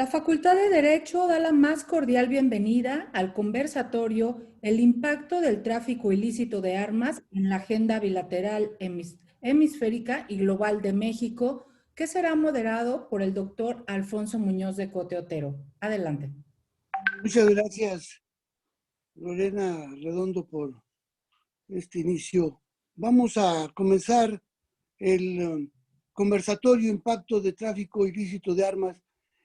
La Facultad de Derecho da la más cordial bienvenida al conversatorio El impacto del tráfico ilícito de armas en la agenda bilateral hemisférica y global de México, que será moderado por el doctor Alfonso Muñoz de Cote Otero. Adelante. Muchas gracias, Lorena Redondo, por este inicio. Vamos a comenzar el conversatorio Impacto de tráfico ilícito de armas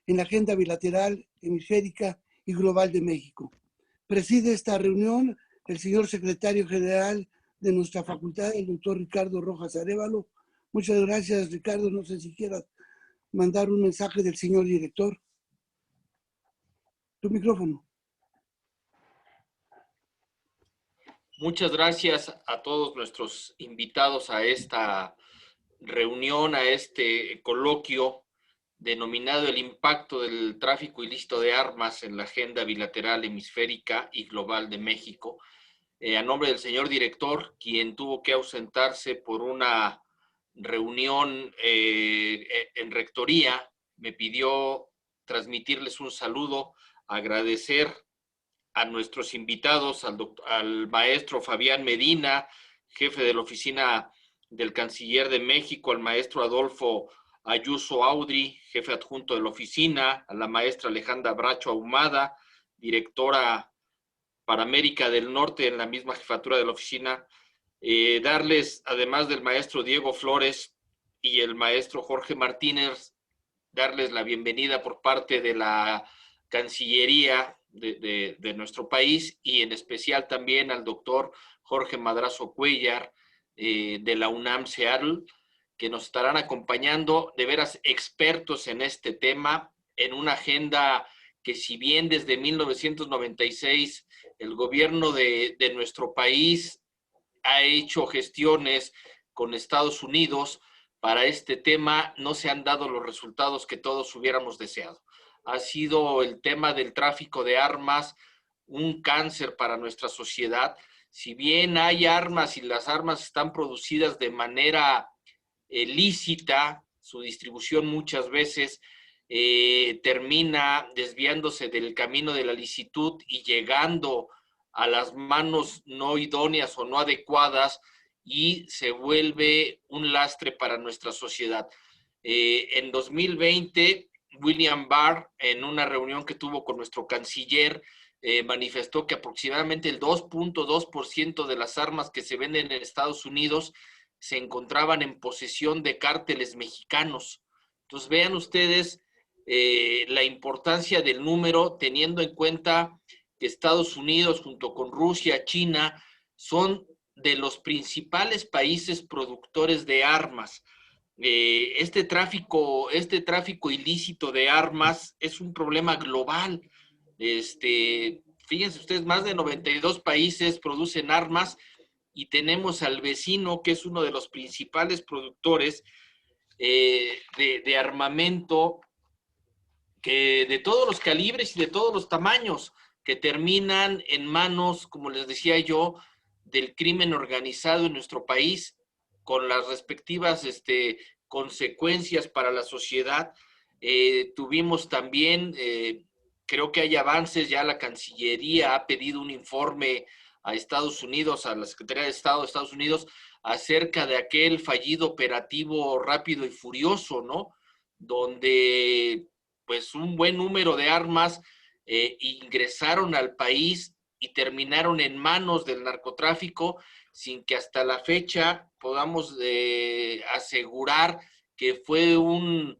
en la agenda bilateral, hemisférica y global de México. Preside esta reunión el señor secretario general de nuestra facultad, el doctor Ricardo Rojas Arévalo. Muchas gracias, Ricardo. No sé si quieras mandar un mensaje del señor director. Tu micrófono. Muchas gracias a todos nuestros invitados a esta reunión, a este coloquio denominado El impacto del tráfico ilícito de armas en la agenda bilateral hemisférica y global de México. A nombre del señor director, quien tuvo que ausentarse por una reunión en rectoría, me pidió transmitirles un saludo, agradecer a nuestros invitados, al maestro Fabián Medina, jefe de la oficina del Canciller de México, al maestro Adolfo Ayuso Audrey, jefe adjunto de la oficina, a la maestra Alejandra Bracho Ahumada, directora para América del Norte en la misma jefatura de la oficina, darles, además del maestro Diego Flores y el maestro Jorge Martínez, darles la bienvenida por parte de la Cancillería de nuestro país y en especial también al doctor Jorge Madrazo Cuellar de la UNAM Seattle, que nos estarán acompañando, de veras expertos en este tema, en una agenda que si bien desde 1996 el gobierno de nuestro país ha hecho gestiones con Estados Unidos para este tema, no se han dado los resultados que todos hubiéramos deseado. Ha sido el tema del tráfico de armas un cáncer para nuestra sociedad. Si bien hay armas y las armas están producidas de manera lícita, su distribución muchas veces termina desviándose del camino de la licitud y llegando a las manos no idóneas o no adecuadas y se vuelve un lastre para nuestra sociedad. En 2020, William Barr, en una reunión que tuvo con nuestro canciller, manifestó que aproximadamente el 2.2% de las armas que se venden en Estados Unidos se encontraban en posesión de cárteles mexicanos. Entonces vean ustedes la importancia del número, teniendo en cuenta que Estados Unidos junto con Rusia, China, son de los principales países productores de armas. Este tráfico ilícito de armas es un problema global. Fíjense ustedes, más de 92 países producen armas y tenemos al vecino, que es uno de los principales productores de armamento, que de todos los calibres y de todos los tamaños, que terminan en manos, como les decía yo, del crimen organizado en nuestro país, con las respectivas consecuencias para la sociedad. Tuvimos también, creo que hay avances, ya la Cancillería ha pedido un informe a Estados Unidos, a la Secretaría de Estado de Estados Unidos, acerca de aquel fallido operativo Rápido y Furioso, ¿no? Donde pues un buen número de armas ingresaron al país y terminaron en manos del narcotráfico sin que hasta la fecha podamos asegurar que fue un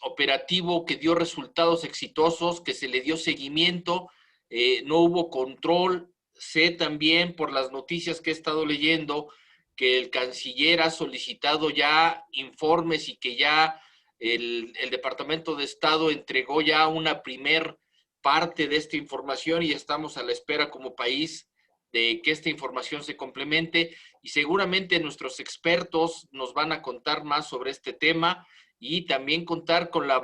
operativo que dio resultados exitosos, que se le dio seguimiento, no hubo control. Sé también por las noticias que he estado leyendo que el canciller ha solicitado ya informes y que ya el Departamento de Estado entregó ya una primer parte de esta información y estamos a la espera como país de que esta información se complemente y seguramente nuestros expertos nos van a contar más sobre este tema y también contar con el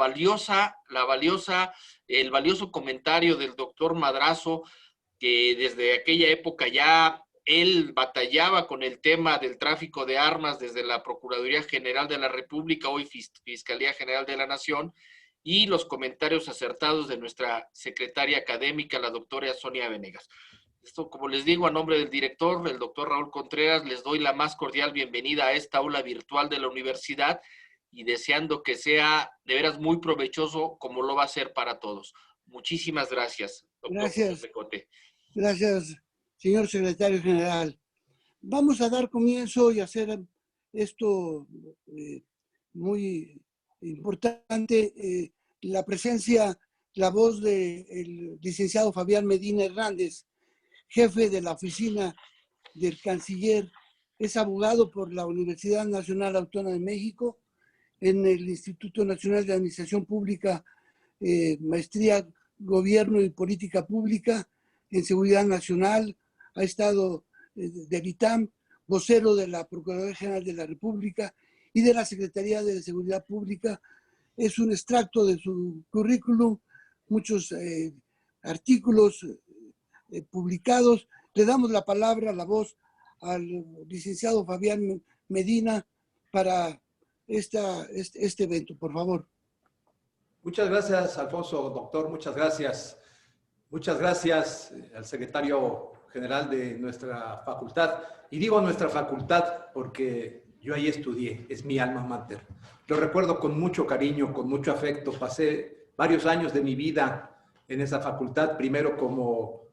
valioso comentario del doctor Madrazo, que desde aquella época ya él batallaba con el tema del tráfico de armas desde la Procuraduría General de la República, hoy Fiscalía General de la Nación, y los comentarios acertados de nuestra secretaria académica, la doctora Sonia Venegas. Esto, como les digo, a nombre del director, el doctor Raúl Contreras, les doy la más cordial bienvenida a esta aula virtual de la universidad y deseando que sea de veras muy provechoso como lo va a ser para todos. Muchísimas gracias, doctor. Gracias. Pecote. Gracias, señor secretario general. Vamos a dar comienzo y hacer esto muy importante, la presencia, la voz del licenciado Fabián Medina Hernández, jefe de la oficina del canciller, es abogado por la Universidad Nacional Autónoma de México, en el Instituto Nacional de Administración Pública, maestría Gobierno y Política Pública, en Seguridad Nacional, ha estado del ITAM, vocero de la Procuraduría General de la República y de la Secretaría de Seguridad Pública. Es un extracto de su currículum, muchos artículos publicados. Le damos la palabra, la voz al licenciado Fabián Medina para este evento, por favor. Muchas gracias, Alfonso, doctor, muchas gracias. Muchas gracias al secretario general de nuestra facultad. Y digo nuestra facultad porque yo ahí estudié, es mi alma mater. Lo recuerdo con mucho cariño, con mucho afecto. Pasé varios años de mi vida en esa facultad, primero como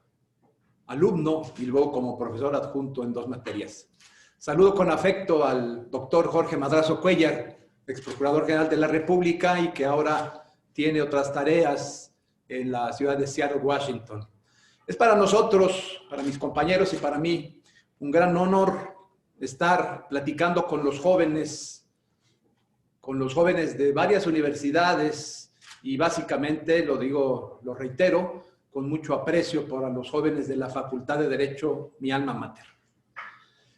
alumno y luego como profesor adjunto en 2 materias. Saludo con afecto al doctor Jorge Madrazo Cuellar, ex procurador general de la República y que ahora tiene otras tareas en la ciudad de Seattle, Washington. Es para nosotros, para mis compañeros y para mí, un gran honor estar platicando con los jóvenes de varias universidades y básicamente, lo digo, lo reitero, con mucho aprecio por los jóvenes de la Facultad de Derecho, mi alma mater.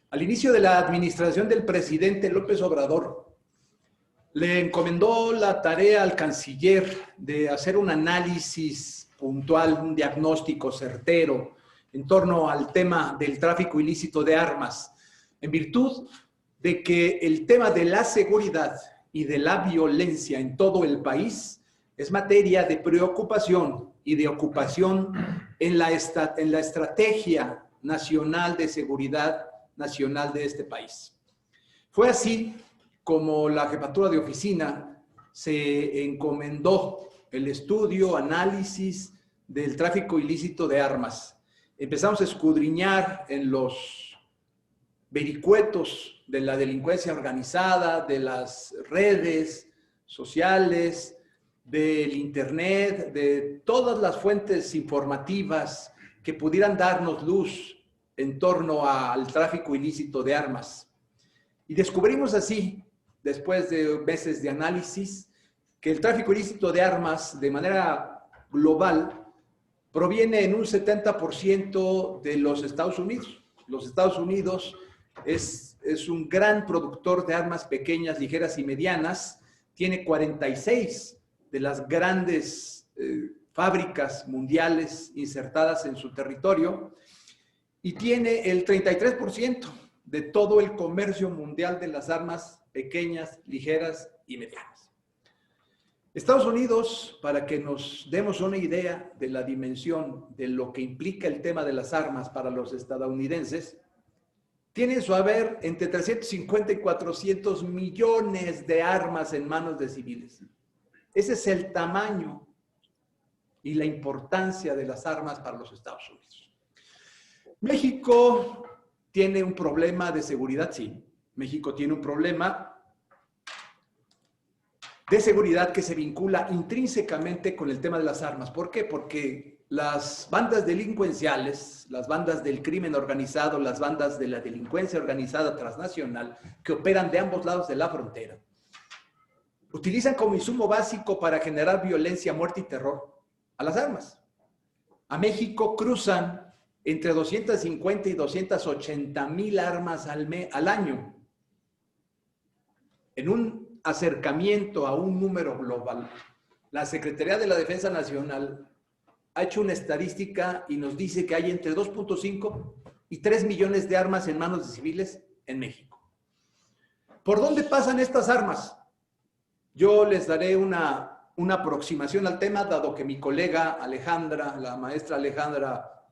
Al inicio de la administración del presidente López Obrador, le encomendó la tarea al canciller de hacer un análisis puntual, un diagnóstico certero en torno al tema del tráfico ilícito de armas, en virtud de que el tema de la seguridad y de la violencia en todo el país es materia de preocupación y de ocupación en la estrategia nacional de seguridad nacional de este país. Fue así como la jefatura de oficina se encomendó el estudio, análisis del tráfico ilícito de armas. Empezamos a escudriñar en los vericuetos de la delincuencia organizada, de las redes sociales, del internet, de todas las fuentes informativas que pudieran darnos luz en torno al tráfico ilícito de armas. Y descubrimos así, después de meses de análisis, que el tráfico ilícito de armas de manera global proviene en un 70% de los Estados Unidos. Los Estados Unidos es un gran productor de armas pequeñas, ligeras y medianas. Tiene 46 de las grandes fábricas mundiales insertadas en su territorio y tiene el 33% de todo el comercio mundial de las armas pequeñas, ligeras y medianas. Estados Unidos, para que nos demos una idea de la dimensión de lo que implica el tema de las armas para los estadounidenses, tiene en su haber entre 350 y 400 millones de armas en manos de civiles. Ese es el tamaño y la importancia de las armas para los Estados Unidos. México tiene un problema de seguridad, sí. México tiene un problema de seguridad que se vincula intrínsecamente con el tema de las armas. ¿Por qué? Porque las bandas delincuenciales, las bandas del crimen organizado, las bandas de la delincuencia organizada transnacional que operan de ambos lados de la frontera, utilizan como insumo básico para generar violencia, muerte y terror a las armas. A México cruzan entre 250 y 280 mil armas al año. En un acercamiento a un número global, la Secretaría de la Defensa Nacional ha hecho una estadística y nos dice que hay entre 2.5 y 3 millones de armas en manos de civiles en México. ¿Por dónde pasan estas armas? Yo les daré una una aproximación al tema, dado que mi colega Alejandra, la maestra Alejandra,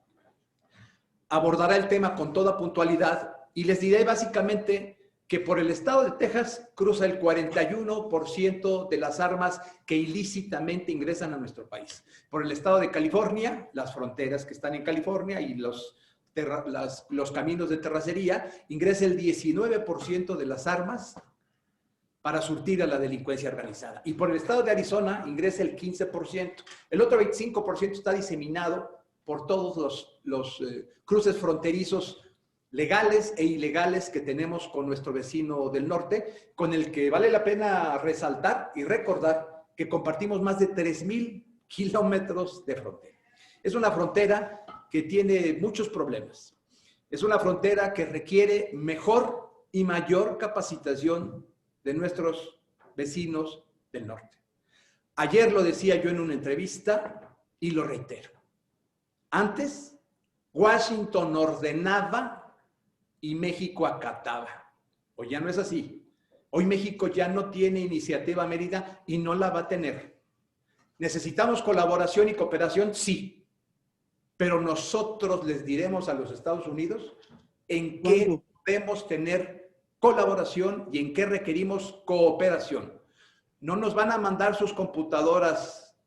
abordará el tema con toda puntualidad, y les diré básicamente que por el estado de Texas cruza el 41% de las armas que ilícitamente ingresan a nuestro país. Por el estado de California, las fronteras que están en California y los caminos de terracería, ingresa el 19% de las armas para surtir a la delincuencia organizada. Y por el estado de Arizona ingresa el 15%. El otro 25% está diseminado por todos los cruces fronterizos legales e ilegales que tenemos con nuestro vecino del norte, con el que vale la pena resaltar y recordar que compartimos más de 3,000 kilómetros de frontera. Es una frontera que tiene muchos problemas. Es una frontera que requiere mejor y mayor capacitación de nuestros vecinos del norte. Ayer lo decía yo en una entrevista y lo reitero. Antes, Washington ordenaba y México acataba. Hoy ya no es así. Hoy México ya no tiene iniciativa Mérida y no la va a tener. ¿Necesitamos colaboración y cooperación? Sí. Pero nosotros les diremos a los Estados Unidos en qué podemos tener colaboración y en qué requerimos cooperación. No nos van a mandar sus computadoras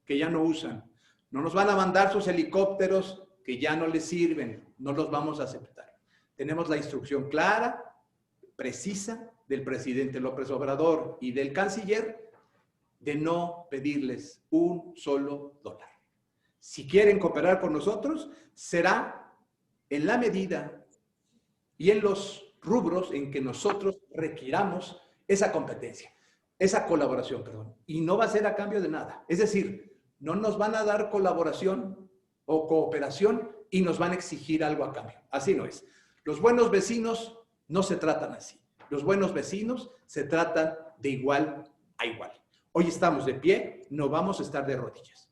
que ya no usan. No nos van a mandar sus helicópteros que ya no les sirven. No los vamos a aceptar. Tenemos la instrucción clara, precisa, del presidente López Obrador y del canciller de no pedirles un solo dólar. Si quieren cooperar con nosotros, será en la medida y en los rubros en que nosotros requiramos esa competencia, esa colaboración, perdón. Y no va a ser a cambio de nada. Es decir, no nos van a dar colaboración o cooperación y nos van a exigir algo a cambio. Así no es. Los buenos vecinos no se tratan así. Los buenos vecinos se tratan de igual a igual. Hoy estamos de pie, no vamos a estar de rodillas.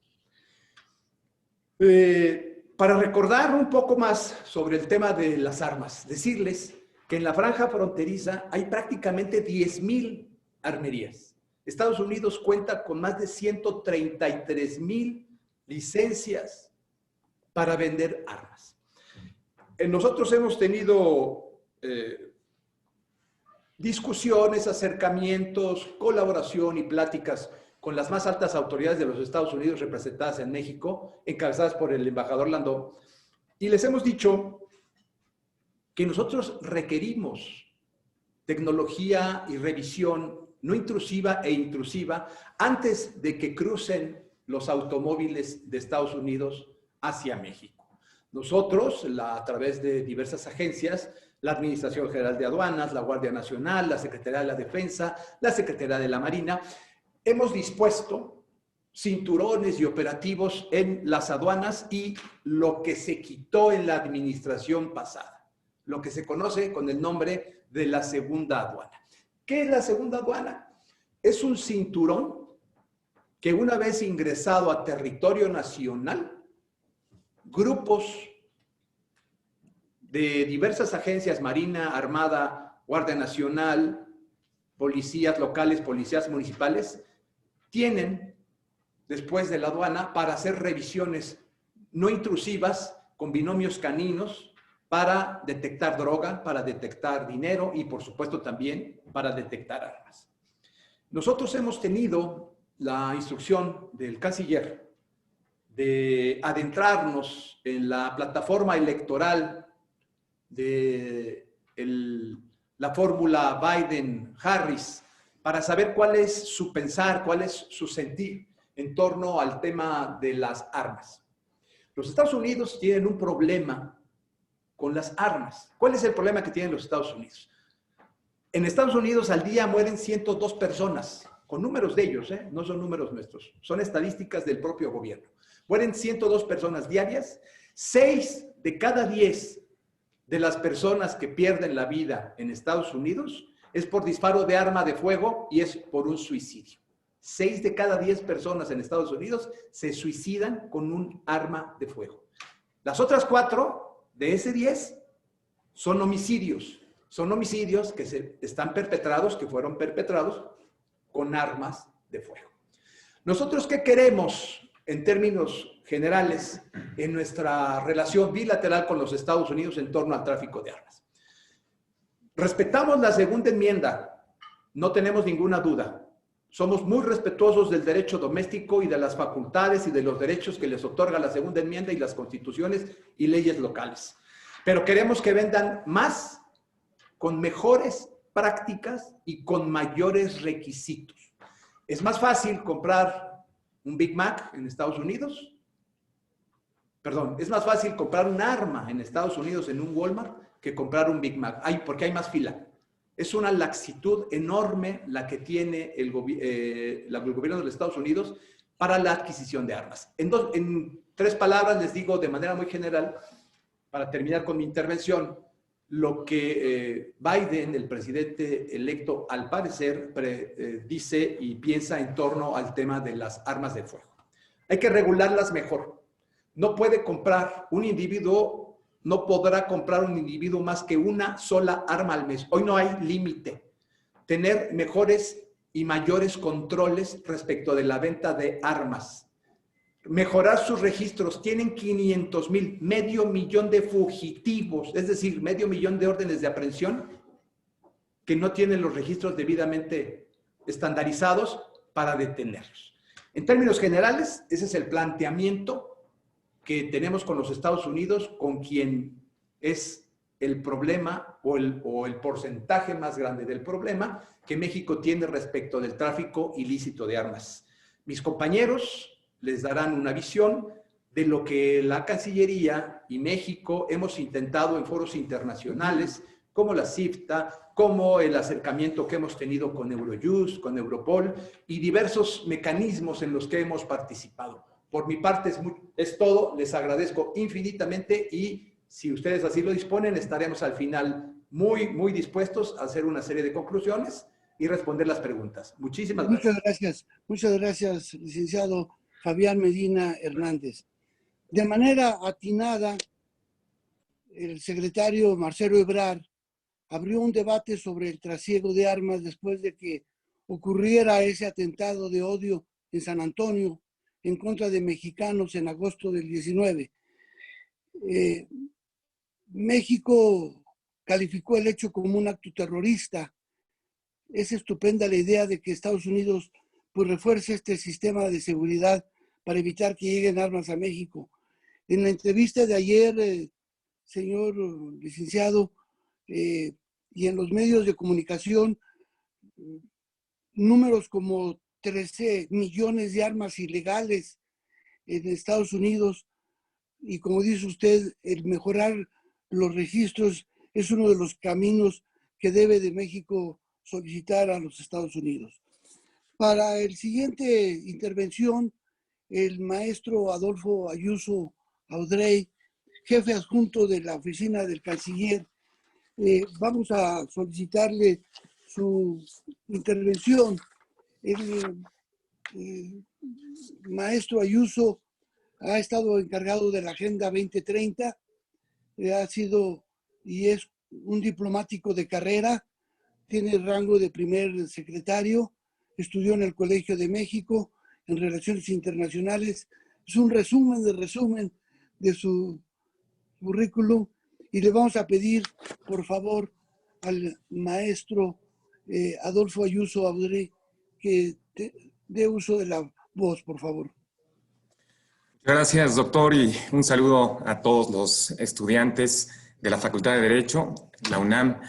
Para recordar un poco más sobre el tema de las armas, decirles que en la franja fronteriza hay prácticamente 10,000 armerías. Estados Unidos cuenta con más de 133,000 licencias para vender armas. Nosotros hemos tenido discusiones, acercamientos, colaboración y pláticas con las más altas autoridades de los Estados Unidos representadas en México, encabezadas por el embajador Landó, y les hemos dicho que nosotros requerimos tecnología y revisión no intrusiva e intrusiva antes de que crucen los automóviles de Estados Unidos hacia México. Nosotros, a través de diversas agencias, la Administración General de Aduanas, la Guardia Nacional, la Secretaría de la Defensa, la Secretaría de la Marina, hemos dispuesto cinturones y operativos en las aduanas y lo que se quitó en la administración pasada, lo que se conoce con el nombre de la segunda aduana. ¿Qué es la segunda aduana? Es un cinturón que una vez ingresado a territorio nacional, grupos de diversas agencias, Marina, Armada, Guardia Nacional, policías locales, policías municipales, tienen después de la aduana para hacer revisiones no intrusivas con binomios caninos para detectar droga, para detectar dinero y por supuesto también para detectar armas. Nosotros hemos tenido la instrucción del canciller de adentrarnos en la plataforma electoral de la fórmula Biden-Harris para saber cuál es su pensar, cuál es su sentir en torno al tema de las armas. Los Estados Unidos tienen un problema con las armas. ¿Cuál es el problema que tienen los Estados Unidos? En Estados Unidos al día mueren 102 personas, con números de ellos, no son números nuestros, son estadísticas del propio gobierno. Mueren 102 personas diarias, 6 de cada 10 de las personas que pierden la vida en Estados Unidos es por disparo de arma de fuego y es por un suicidio. 6 de cada 10 personas en Estados Unidos se suicidan con un arma de fuego. Las otras 4 de ese 10 son homicidios. Son homicidios que están perpetrados, que fueron perpetrados con armas de fuego. ¿Nosotros qué queremos en términos generales en nuestra relación bilateral con los Estados Unidos en torno al tráfico de armas? Respetamos la segunda enmienda, no tenemos ninguna duda. Somos muy respetuosos del derecho doméstico y de las facultades y de los derechos que les otorga la segunda enmienda y las constituciones y leyes locales. Pero queremos que vendan más, con mejores prácticas y con mayores requisitos. Es más fácil comprar un Big Mac en Estados Unidos. Perdón, es más fácil comprar un arma en Estados Unidos en un Walmart que comprar un Big Mac. Porque hay más fila. Es una laxitud enorme la que tiene el gobierno de los Estados Unidos para la adquisición de armas. En 3 palabras les digo de manera muy general, para terminar con mi intervención, lo que Biden, el presidente electo, al parecer dice y piensa en torno al tema de las armas de fuego. Hay que regularlas mejor. No puede comprar un individuo, no podrá comprar un individuo más que una sola arma al mes. Hoy no hay límite. Tener mejores y mayores controles respecto de la venta de armas. Mejorar sus registros. Tienen 500,000, medio millón de fugitivos, es decir, medio millón de órdenes de aprehensión que no tienen los registros debidamente estandarizados para detenerlos. En términos generales, ese es el planteamiento que tenemos con los Estados Unidos, con quien es el problema o el porcentaje más grande del problema que México tiene respecto del tráfico ilícito de armas. Mis compañeros les darán una visión de lo que la Cancillería y México hemos intentado en foros internacionales, como la CIFTA, como el acercamiento que hemos tenido con Eurojust, con Europol y diversos mecanismos en los que hemos participado. Por mi parte es todo, les agradezco infinitamente y si ustedes así lo disponen, estaremos al final muy dispuestos a hacer una serie de conclusiones y responder las preguntas. Muchísimas gracias. Muchas gracias, licenciado Fabián Medina Hernández. De manera atinada, el secretario Marcelo Ebrard abrió un debate sobre el trasiego de armas después de que ocurriera ese atentado de odio en San Antonio en contra de mexicanos en agosto del 19. México calificó el hecho como un acto terrorista. Es estupenda la idea de que Estados Unidos pues refuerce este sistema de seguridad para evitar que lleguen armas a México. En la entrevista de ayer, señor licenciado, y en los medios de comunicación, números como 13 millones de armas ilegales en Estados Unidos, y como dice usted, el mejorar los registros es uno de los caminos que debe de México solicitar a los Estados Unidos. Para el siguiente intervención, el maestro Adolfo Ayuso Audrey, jefe adjunto de la oficina del canciller, vamos a solicitarle su intervención. El maestro Ayuso ha estado encargado de la Agenda 2030, ha sido y es un diplomático de carrera, tiene el rango de primer secretario, estudió en el Colegio de México en Relaciones Internacionales. Es un resumen de su currículum y le vamos a pedir, por favor, al maestro Adolfo Ayuso Audrey que dé uso de la voz, por favor. Gracias, doctor, y un saludo a todos los estudiantes de la Facultad de Derecho, la UNAM,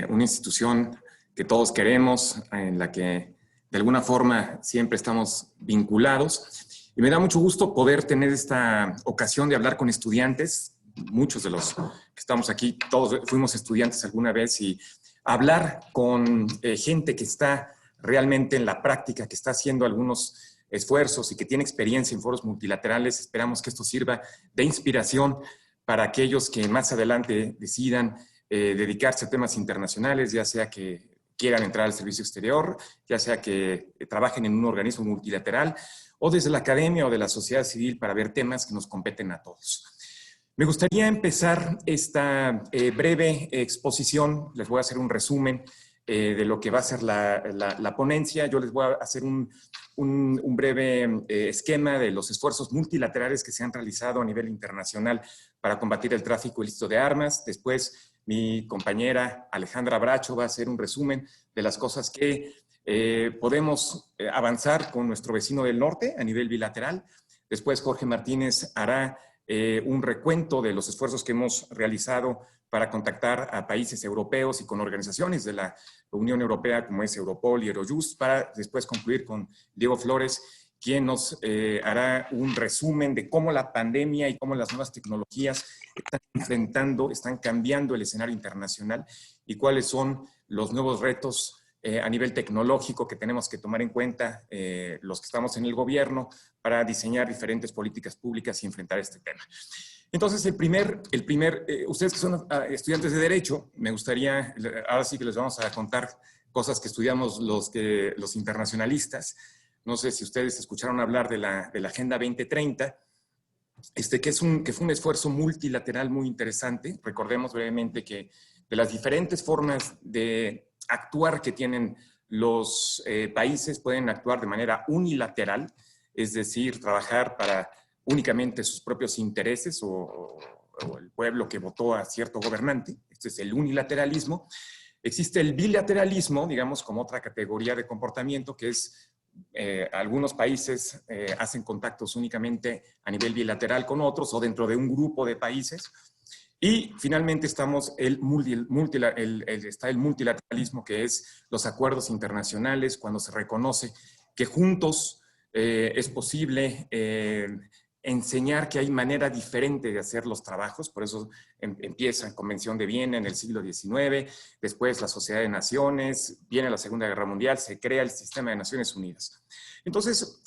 una institución que todos queremos, en la que de alguna forma siempre estamos vinculados. Y me da mucho gusto poder tener esta ocasión de hablar con estudiantes. Muchos de los que estamos aquí, todos fuimos estudiantes alguna vez, y hablar con gente que está realmente en la práctica, que está haciendo algunos esfuerzos y que tiene experiencia en foros multilaterales. Esperamos que esto sirva de inspiración para aquellos que más adelante decidan dedicarse a temas internacionales, ya sea que quieran entrar al servicio exterior, ya sea que trabajen en un organismo multilateral o desde la academia o de la sociedad civil para ver temas que nos competen a todos. Me gustaría empezar esta breve exposición, les voy a hacer un resumen, de lo que va a ser la ponencia. Yo les voy a hacer un breve esquema de los esfuerzos multilaterales que se han realizado a nivel internacional para combatir el tráfico ilícito de armas. Después, mi compañera Alejandra Bracho va a hacer un resumen de las cosas que podemos avanzar con nuestro vecino del norte a nivel bilateral. Después, Jorge Martínez hará un recuento de los esfuerzos que hemos realizado para contactar a países europeos y con organizaciones de la Unión Europea como es Europol y Eurojust, para después concluir con Diego Flores, quien nos hará un resumen de cómo la pandemia y cómo las nuevas tecnologías están cambiando el escenario internacional y cuáles son los nuevos retos a nivel tecnológico que tenemos que tomar en cuenta los que estamos en el gobierno para diseñar diferentes políticas públicas y enfrentar este tema. Entonces, ustedes que son estudiantes de Derecho, me gustaría, ahora sí que les vamos a contar cosas que estudiamos los internacionalistas. No sé si ustedes escucharon hablar de la Agenda 2030, que fue un esfuerzo multilateral muy interesante. Recordemos brevemente que de las diferentes formas de actuar que tienen los países, pueden actuar de manera unilateral, es decir, trabajar para únicamente sus propios intereses o el pueblo que votó a cierto gobernante. Este es el unilateralismo. Existe el bilateralismo, digamos, como otra categoría de comportamiento, que es algunos países hacen contactos únicamente a nivel bilateral con otros o dentro de un grupo de países. Y finalmente está el multilateralismo, que es los acuerdos internacionales, cuando se reconoce que juntos es posible enseñar que hay manera diferente de hacer los trabajos. Por eso empieza la Convención de Viena en el siglo XIX, después la Sociedad de Naciones, viene la Segunda Guerra Mundial, se crea el Sistema de Naciones Unidas. Entonces,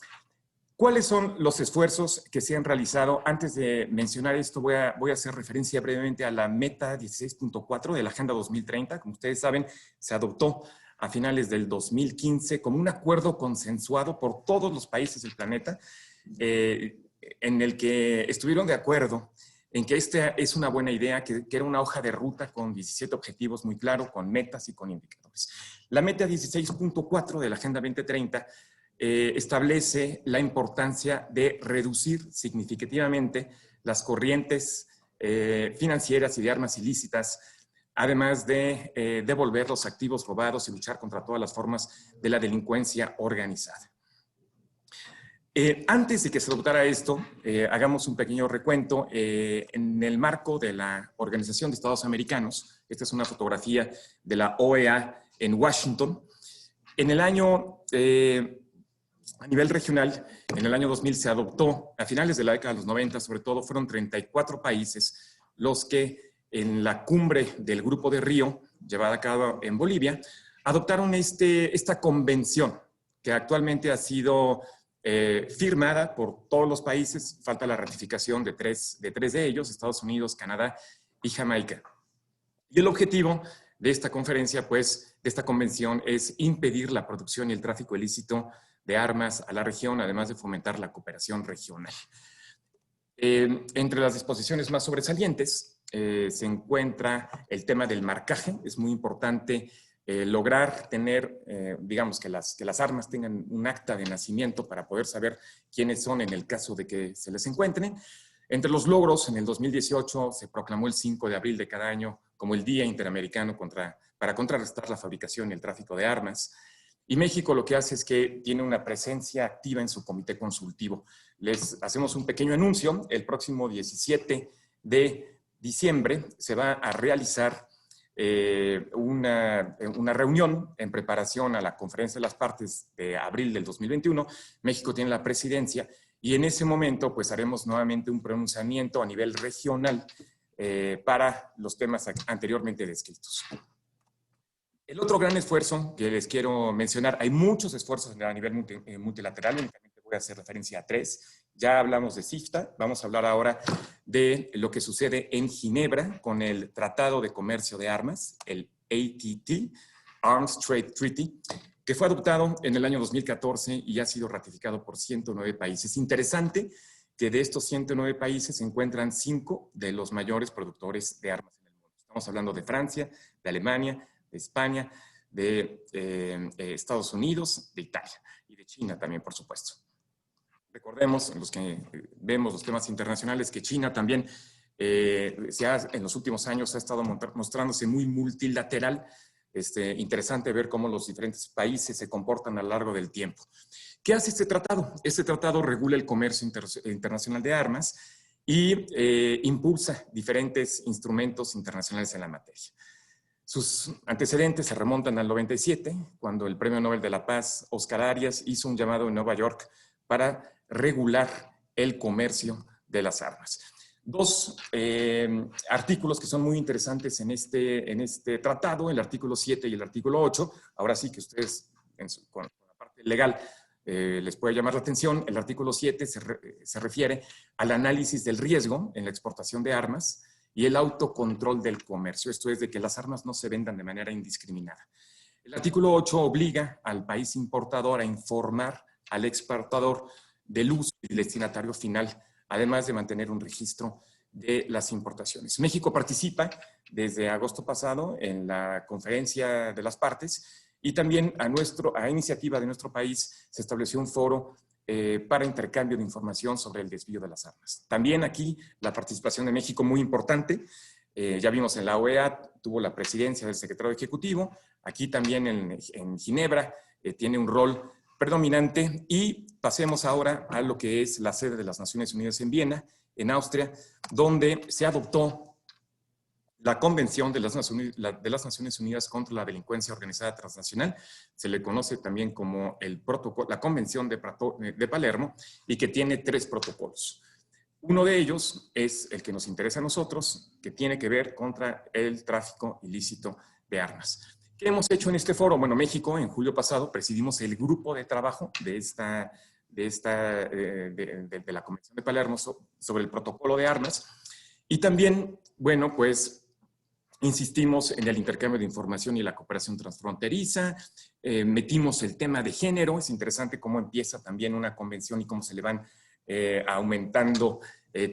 ¿cuáles son los esfuerzos que se han realizado? Antes de mencionar esto, voy a hacer referencia brevemente a la Meta 16.4 de la Agenda 2030. Como ustedes saben, se adoptó a finales del 2015 como un acuerdo consensuado por todos los países del planeta, en el que estuvieron de acuerdo en que esta es una buena idea, que era una hoja de ruta con 17 objetivos muy claros, con metas y con indicadores. La Meta 16.4 de la Agenda 2030 establece la importancia de reducir significativamente las corrientes financieras y de armas ilícitas, además de devolver los activos robados y luchar contra todas las formas de la delincuencia organizada. Antes de que se adoptara esto, hagamos un pequeño recuento. En el marco de la Organización de Estados Americanos, esta es una fotografía de la OEA en Washington. En el año, a nivel regional, en el año 2000 se adoptó, a finales de la década de los 90, sobre todo, fueron 34 países los que en la cumbre del Grupo de Río, llevada a cabo en Bolivia, adoptaron esta convención, que actualmente ha sido firmada por todos los países. Falta la ratificación de tres de ellos, Estados Unidos, Canadá y Jamaica. Y el objetivo de esta conferencia, pues, de esta convención, es impedir la producción y el tráfico ilícito de armas a la región, además de fomentar la cooperación regional. Entre las disposiciones más sobresalientes se encuentra el tema del marcaje. Es muy importante lograr tener, digamos, que las armas tengan un acta de nacimiento para poder saber quiénes son en el caso de que se les encuentren. Entre los logros, en el 2018 se proclamó el 5 de abril de cada año como el Día Interamericano para contrarrestar la fabricación y el tráfico de armas. Y México lo que hace es que tiene una presencia activa en su comité consultivo. Les hacemos un pequeño anuncio. El próximo 17 de diciembre se va a realizar una reunión en preparación a la Conferencia de las Partes de abril del 2021. México tiene la presidencia y en ese momento pues haremos nuevamente un pronunciamiento a nivel regional para los temas anteriormente descritos. El otro gran esfuerzo que les quiero mencionar, hay muchos esfuerzos a nivel multilateral, únicamente voy a hacer referencia a 3. Ya hablamos de CIFTA, vamos a hablar ahora de lo que sucede en Ginebra con el Tratado de Comercio de Armas, el ATT, Arms Trade Treaty, que fue adoptado en el año 2014 y ha sido ratificado por 109 países. Interesante que de estos 109 países se encuentran 5 de los mayores productores de armas en el mundo. Estamos hablando de Francia, de Alemania, de España, de Estados Unidos, de Italia y de China también, por supuesto. Recordemos, los que vemos los temas internacionales, que China también en los últimos años ha estado mostrándose muy multilateral. Interesante ver cómo los diferentes países se comportan a lo largo del tiempo. ¿Qué hace este tratado? Este tratado regula el comercio internacional de armas y impulsa diferentes instrumentos internacionales en la materia. Sus antecedentes se remontan al 97, cuando el Premio Nobel de la Paz, Oscar Arias, hizo un llamado en Nueva York para regular el comercio de las armas. Dos artículos que son muy interesantes en este tratado, el artículo 7 y el artículo 8. Ahora sí que ustedes, con la parte legal, les puede llamar la atención. El artículo 7 se refiere al análisis del riesgo en la exportación de armas y el autocontrol del comercio. Esto es de que las armas no se vendan de manera indiscriminada. El artículo 8 obliga al país importador a informar al exportador del uso y destinatario final, además de mantener un registro de las importaciones. México participa desde agosto pasado en la conferencia de las partes y también a iniciativa de nuestro país se estableció un foro para intercambio de información sobre el desvío de las armas. También aquí la participación de México muy importante. Ya vimos en la OEA, tuvo la presidencia del secretario ejecutivo. Aquí también en Ginebra tiene un rol predominante. Y pasemos ahora a lo que es la sede de las Naciones Unidas en Viena, en Austria, donde se adoptó la Convención de las Naciones Unidas contra la Delincuencia Organizada Transnacional. Se le conoce también como la Convención de Palermo, y que tiene 3 protocolos. Uno de ellos es el que nos interesa a nosotros, que tiene que ver contra el tráfico ilícito de armas. ¿Qué hemos hecho en este foro? Bueno, México, en julio pasado, presidimos el grupo de trabajo de la Convención de Palermo sobre el protocolo de armas. Y también, bueno, pues insistimos en el intercambio de información y la cooperación transfronteriza. Metimos el tema de género. Es interesante cómo empieza también una convención y cómo se le van aumentando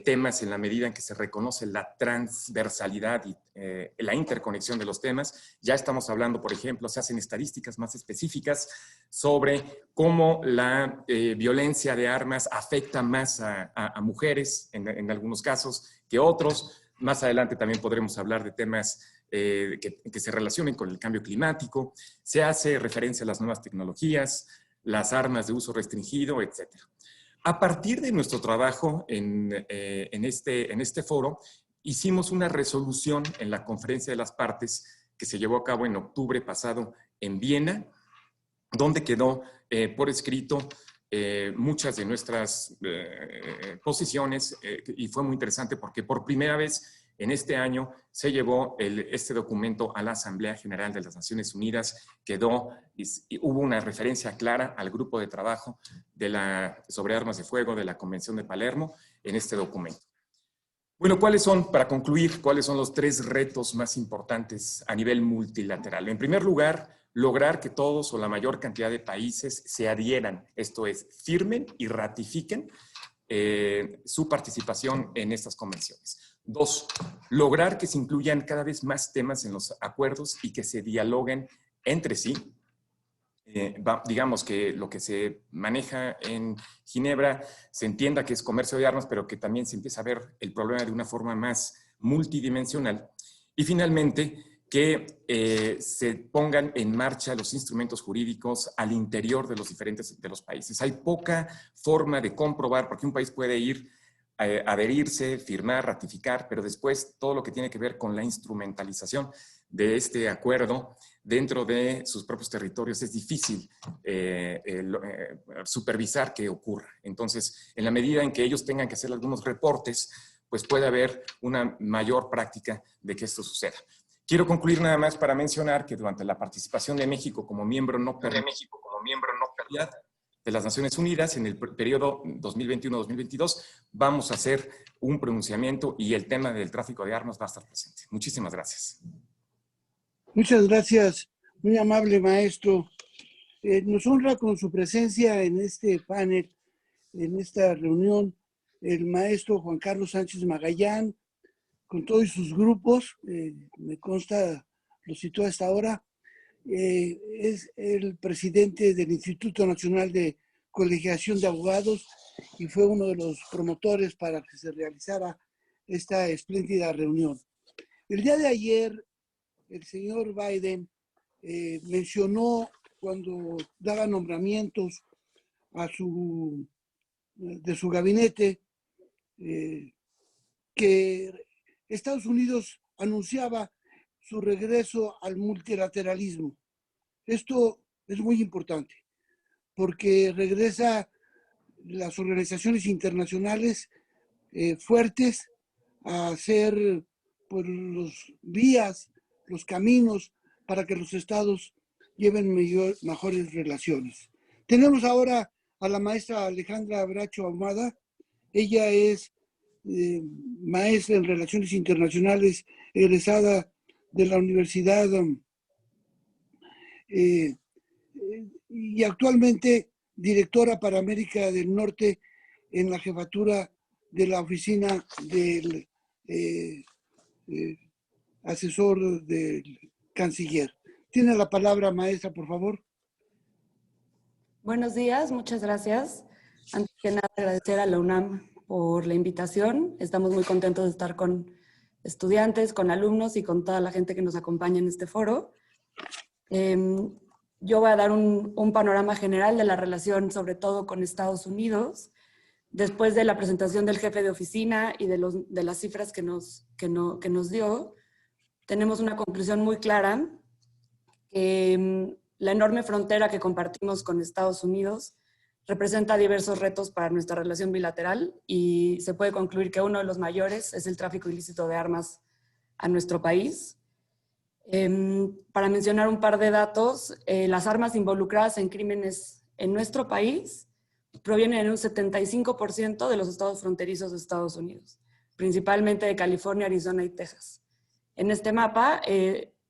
temas en la medida en que se reconoce la transversalidad y la interconexión de los temas. Ya estamos hablando, por ejemplo, se hacen estadísticas más específicas sobre cómo la violencia de armas afecta más a mujeres en algunos casos que otros. Más adelante también podremos hablar de temas que se relacionen con el cambio climático. Se hace referencia a las nuevas tecnologías, las armas de uso restringido, etc. A partir de nuestro trabajo en este foro, hicimos una resolución en la Conferencia de las Partes que se llevó a cabo en octubre pasado en Viena, donde quedó por escrito muchas de nuestras posiciones y fue muy interesante porque por primera vez en este año se llevó este documento a la Asamblea General de las Naciones Unidas, hubo una referencia clara al grupo de trabajo sobre armas de fuego de la Convención de Palermo en este documento. Bueno, para concluir, cuáles son los 3 retos más importantes a nivel multilateral? En primer lugar, lograr que todos o la mayor cantidad de países se adhieran, esto es, firmen y ratifiquen su participación en estas convenciones. 2, lograr que se incluyan cada vez más temas en los acuerdos y que se dialoguen entre sí. Digamos que lo que se maneja en Ginebra se entienda que es comercio de armas, pero que también se empieza a ver el problema de una forma más multidimensional. Y finalmente, que se pongan en marcha los instrumentos jurídicos al interior de los países. Hay poca forma de comprobar, porque un país puede ir a adherirse, firmar, ratificar, pero después todo lo que tiene que ver con la instrumentalización de este acuerdo dentro de sus propios territorios es difícil supervisar que ocurra. Entonces, en la medida en que ellos tengan que hacer algunos reportes, pues puede haber una mayor práctica de que esto suceda. Quiero concluir nada más para mencionar que durante la participación de México como miembro no permanente de las Naciones Unidas en el periodo 2021-2022 vamos a hacer un pronunciamiento y el tema del tráfico de armas va a estar presente. Muchísimas gracias. Muchas gracias, muy amable maestro. Nos honra con su presencia en este panel, en esta reunión, el maestro Juan Carlos Sánchez Magallán, con todos sus grupos, me consta, lo citó hasta ahora, es el presidente del Instituto Nacional de Colegiación de Abogados y fue uno de los promotores para que se realizara esta espléndida reunión. El día de ayer, el señor Biden mencionó cuando daba nombramientos de su gabinete que Estados Unidos anunciaba su regreso al multilateralismo. Esto es muy importante porque regresa las organizaciones internacionales fuertes a ser pues, los vías, los caminos para que los estados lleven mejores relaciones. Tenemos ahora a la maestra Alejandra Bracho Ahumada. Ella es maestra en Relaciones Internacionales, egresada de la Universidad y actualmente directora para América del Norte en la jefatura de la oficina del asesor del canciller. Tiene la palabra, maestra, por favor. Buenos días, muchas gracias. Antes que nada, agradecer a la UNAM por la invitación. Estamos muy contentos de estar con estudiantes, con alumnos y con toda la gente que nos acompaña en este foro. Yo voy a dar un panorama general de la relación, sobre todo con Estados Unidos. Después de la presentación del jefe de oficina y de las cifras que nos dio, tenemos una conclusión muy clara, que la enorme frontera que compartimos con Estados Unidos representa diversos retos para nuestra relación bilateral y se puede concluir que uno de los mayores es el tráfico ilícito de armas a nuestro país. Para mencionar un par de datos, las armas involucradas en crímenes en nuestro país provienen en un 75% de los estados fronterizos de Estados Unidos, principalmente de California, Arizona y Texas. En este mapa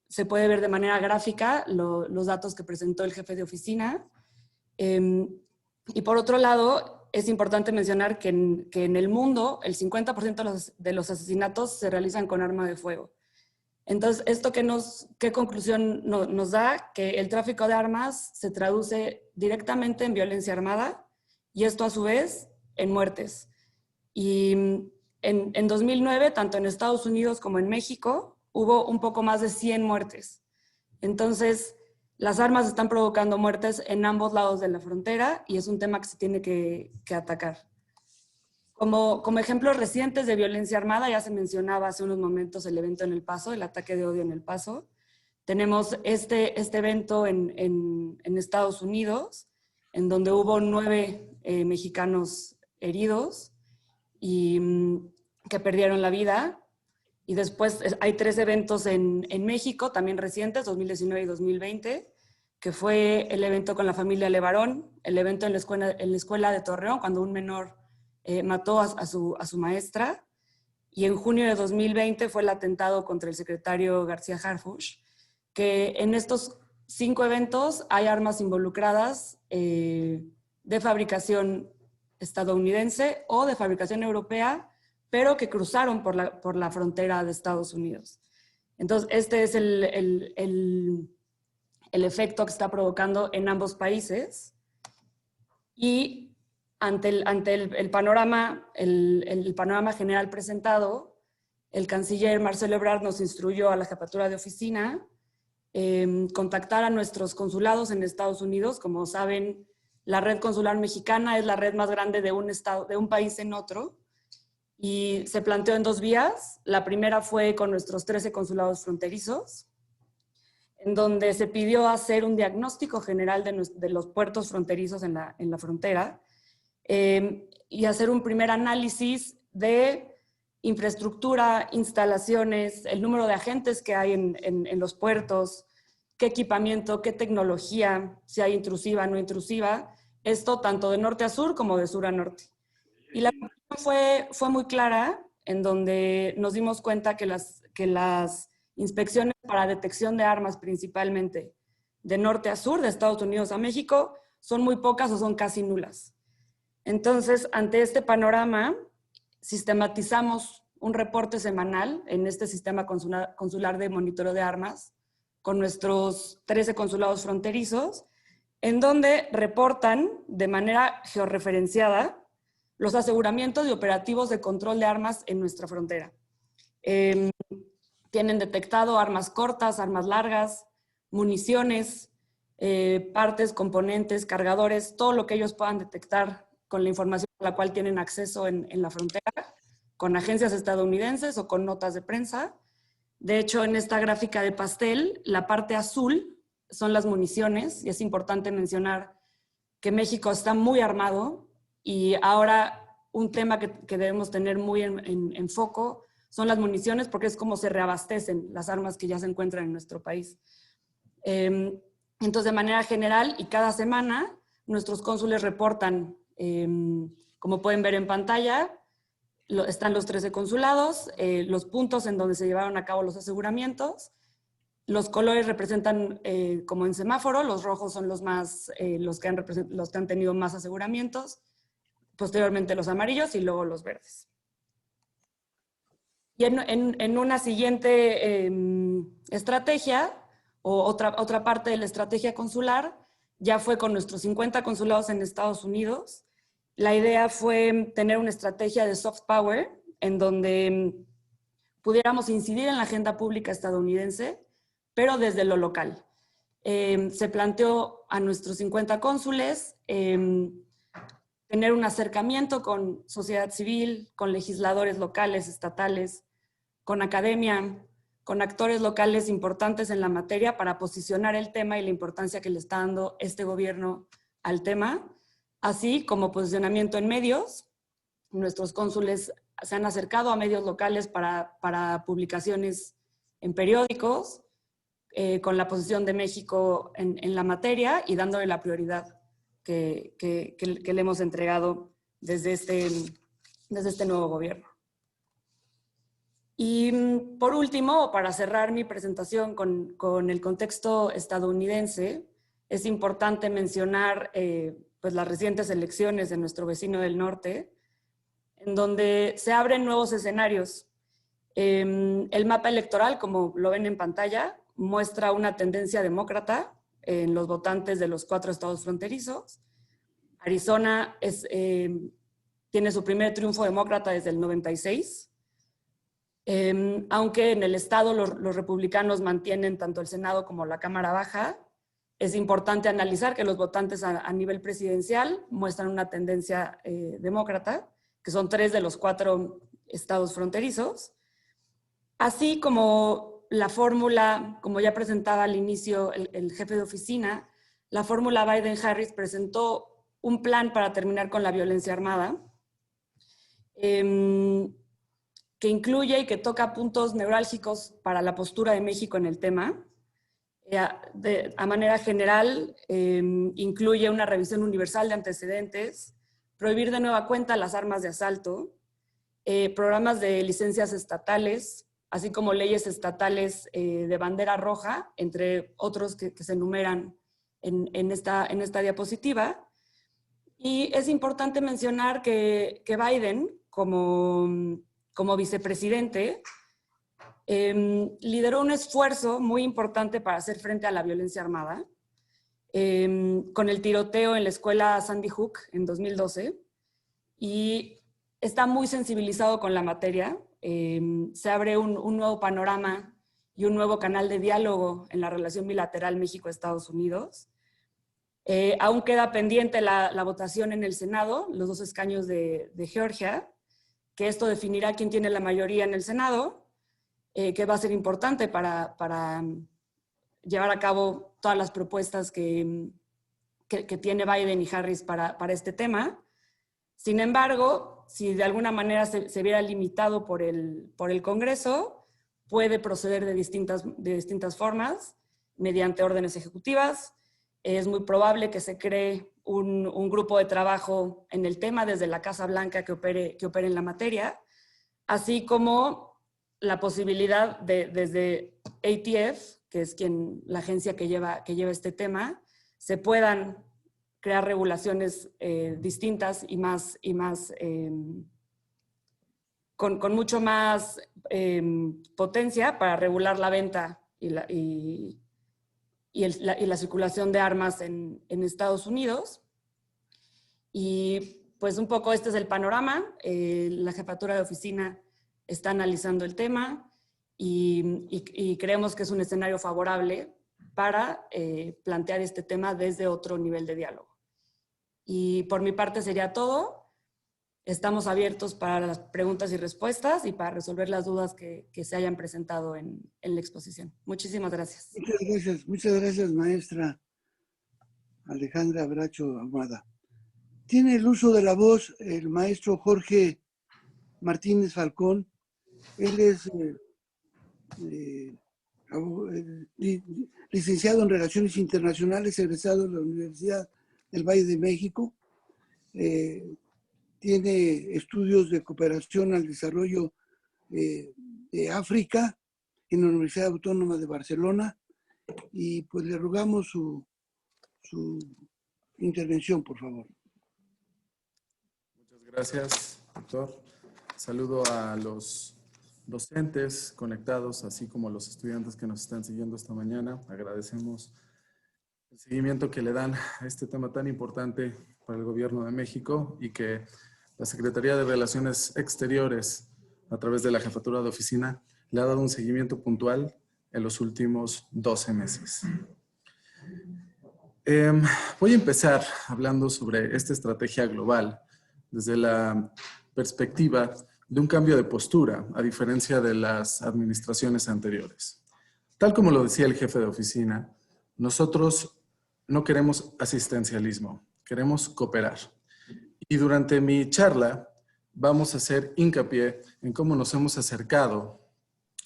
se puede ver de manera gráfica los datos que presentó el jefe de oficina. Y por otro lado, es importante mencionar que en el mundo el 50% de los asesinatos se realizan con arma de fuego. Entonces, ¿esto qué conclusión nos da? Que el tráfico de armas se traduce directamente en violencia armada y esto a su vez en muertes. Y en 2009, tanto en Estados Unidos como en México, hubo un poco más de 100 muertes. Entonces, las armas están provocando muertes en ambos lados de la frontera y es un tema que se tiene que atacar. Como ejemplos recientes de violencia armada, ya se mencionaba hace unos momentos el evento en El Paso, el ataque de odio en El Paso. Tenemos este evento en Estados Unidos, en donde hubo 9 mexicanos heridos y que perdieron la vida. Y después hay 3 eventos en México, también recientes, 2019 y 2020, que fue el evento con la familia Levarón, el evento en la escuela de Torreón, cuando un menor mató a su maestra, y en junio de 2020 fue el atentado contra el secretario García Harfuch, que en estos 5 eventos hay armas involucradas de fabricación estadounidense o de fabricación europea, pero que cruzaron por la frontera de Estados Unidos. Entonces, este es el efecto que está provocando en ambos países. Y ante el panorama general presentado, el canciller Marcelo Ebrard nos instruyó a la jefatura de oficina contactar a nuestros consulados en Estados Unidos. Como saben, la red consular mexicana es la red más grande de un país en otro, y se planteó en 2 vías. La primera fue con nuestros 13 consulados fronterizos, en donde se pidió hacer un diagnóstico general de los puertos fronterizos en la frontera y hacer un primer análisis de infraestructura, instalaciones, el número de agentes que hay en los puertos, qué equipamiento, qué tecnología, si hay intrusiva, no intrusiva, esto tanto de norte a sur como de sur a norte. Y la fue muy clara, en donde nos dimos cuenta que las inspecciones para detección de armas, principalmente de norte a sur, de Estados Unidos a México, son muy pocas o son casi nulas. Entonces, ante este panorama, sistematizamos un reporte semanal en este sistema consular de monitoreo de armas con nuestros 13 consulados fronterizos, en donde reportan de manera georreferenciada los aseguramientos y operativos de control de armas en nuestra frontera. Tienen detectado armas cortas, armas largas, municiones, partes, componentes, cargadores, todo lo que ellos puedan detectar con la información a la cual tienen acceso en la frontera, con agencias estadounidenses o con notas de prensa. De hecho, en esta gráfica de pastel, la parte azul son las municiones, y es importante mencionar que México está muy armado, y ahora un tema que debemos tener muy en foco son las municiones, porque es como se reabastecen las armas que ya se encuentran en nuestro país. Entonces, de manera general y cada semana, nuestros cónsules reportan, como pueden ver en pantalla, están los 13 consulados, los puntos en donde se llevaron a cabo los aseguramientos. Los colores representan como en semáforo, los rojos son los que han tenido más aseguramientos, posteriormente los amarillos y luego los verdes. Y en una siguiente estrategia, o otra parte de la estrategia consular, ya fue con nuestros 50 consulados en Estados Unidos. La idea fue tener una estrategia de soft power, en donde pudiéramos incidir en la agenda pública estadounidense, pero desde lo local. Se planteó a nuestros 50 cónsules tener un acercamiento con sociedad civil, con legisladores locales, estatales, con academia, con actores locales importantes en la materia para posicionar el tema y la importancia que le está dando este gobierno al tema, así como posicionamiento en medios. Nuestros cónsules se han acercado a medios locales para publicaciones en periódicos, con la posición de México en la materia y dándole la prioridad que le hemos entregado desde este nuevo gobierno. Y por último, para cerrar mi presentación con el contexto estadounidense, es importante mencionar pues las recientes elecciones de nuestro vecino del norte, en donde se abren nuevos escenarios. El mapa electoral, como lo ven en pantalla, muestra una tendencia demócrata en los votantes de los 4 estados fronterizos. Arizona tiene su primer triunfo demócrata desde el 96. Aunque en el estado los republicanos mantienen tanto el Senado como la Cámara Baja, es importante analizar que los votantes a nivel presidencial muestran una tendencia demócrata, que son 3 de los 4 estados fronterizos, así como la fórmula, como ya presentaba al inicio el jefe de oficina, la fórmula Biden-Harris presentó un plan para terminar con la violencia armada, que incluye y que toca puntos neurálgicos para la postura de México en el tema. A manera general, incluye una revisión universal de antecedentes, prohibir de nueva cuenta las armas de asalto, programas de licencias estatales, así como leyes estatales de bandera roja, entre otros que se enumeran en esta diapositiva. Y es importante mencionar que Biden, como vicepresidente, lideró un esfuerzo muy importante para hacer frente a la violencia armada, con el tiroteo en la escuela Sandy Hook en 2012, y está muy sensibilizado con la materia. Se abre un nuevo panorama y un nuevo canal de diálogo en la relación bilateral México-Estados Unidos. Aún queda pendiente la votación en el Senado, los 2 escaños de Georgia, que esto definirá quién tiene la mayoría en el Senado, que va a ser importante para llevar a cabo todas las propuestas que tiene Biden y Harris para este tema. Sin embargo, si de alguna manera se viera limitado por el Congreso, puede proceder de distintas formas, mediante órdenes ejecutivas. Es muy probable que se cree un grupo de trabajo en el tema desde la Casa Blanca que opere en la materia, así como la posibilidad desde ATF, que es la agencia que lleva este tema, se puedan crear regulaciones distintas y con mucho más potencia para regular la venta y y la circulación de armas en Estados Unidos. Y pues un poco este es el panorama. La jefatura de oficina está analizando el tema y creemos que es un escenario favorable para plantear este tema desde otro nivel de diálogo. Y por mi parte sería todo. Estamos abiertos para las preguntas y respuestas y para resolver las dudas que se hayan presentado en la exposición. Muchísimas gracias. Muchas gracias, maestra Alejandra Bracho Ahumada. Tiene el uso de la voz el maestro Jorge Martínez Falcón. Él es licenciado en Relaciones Internacionales, egresado de la Universidad del Valle de México. Tiene estudios de cooperación al desarrollo de África en la Universidad Autónoma de Barcelona. Y pues le rogamos su intervención, por favor. Muchas gracias, doctor. Saludo a los docentes conectados, así como a los estudiantes que nos están siguiendo esta mañana. Agradecemos el seguimiento que le dan a este tema tan importante para el Gobierno de México y que la Secretaría de Relaciones Exteriores, a través de la Jefatura de Oficina, le ha dado un seguimiento puntual en los últimos 12 meses. Voy a empezar hablando sobre esta estrategia global desde la perspectiva de un cambio de postura, a diferencia de las administraciones anteriores. Tal como lo decía el jefe de oficina, nosotros no queremos asistencialismo, queremos cooperar. Y durante mi charla vamos a hacer hincapié en cómo nos hemos acercado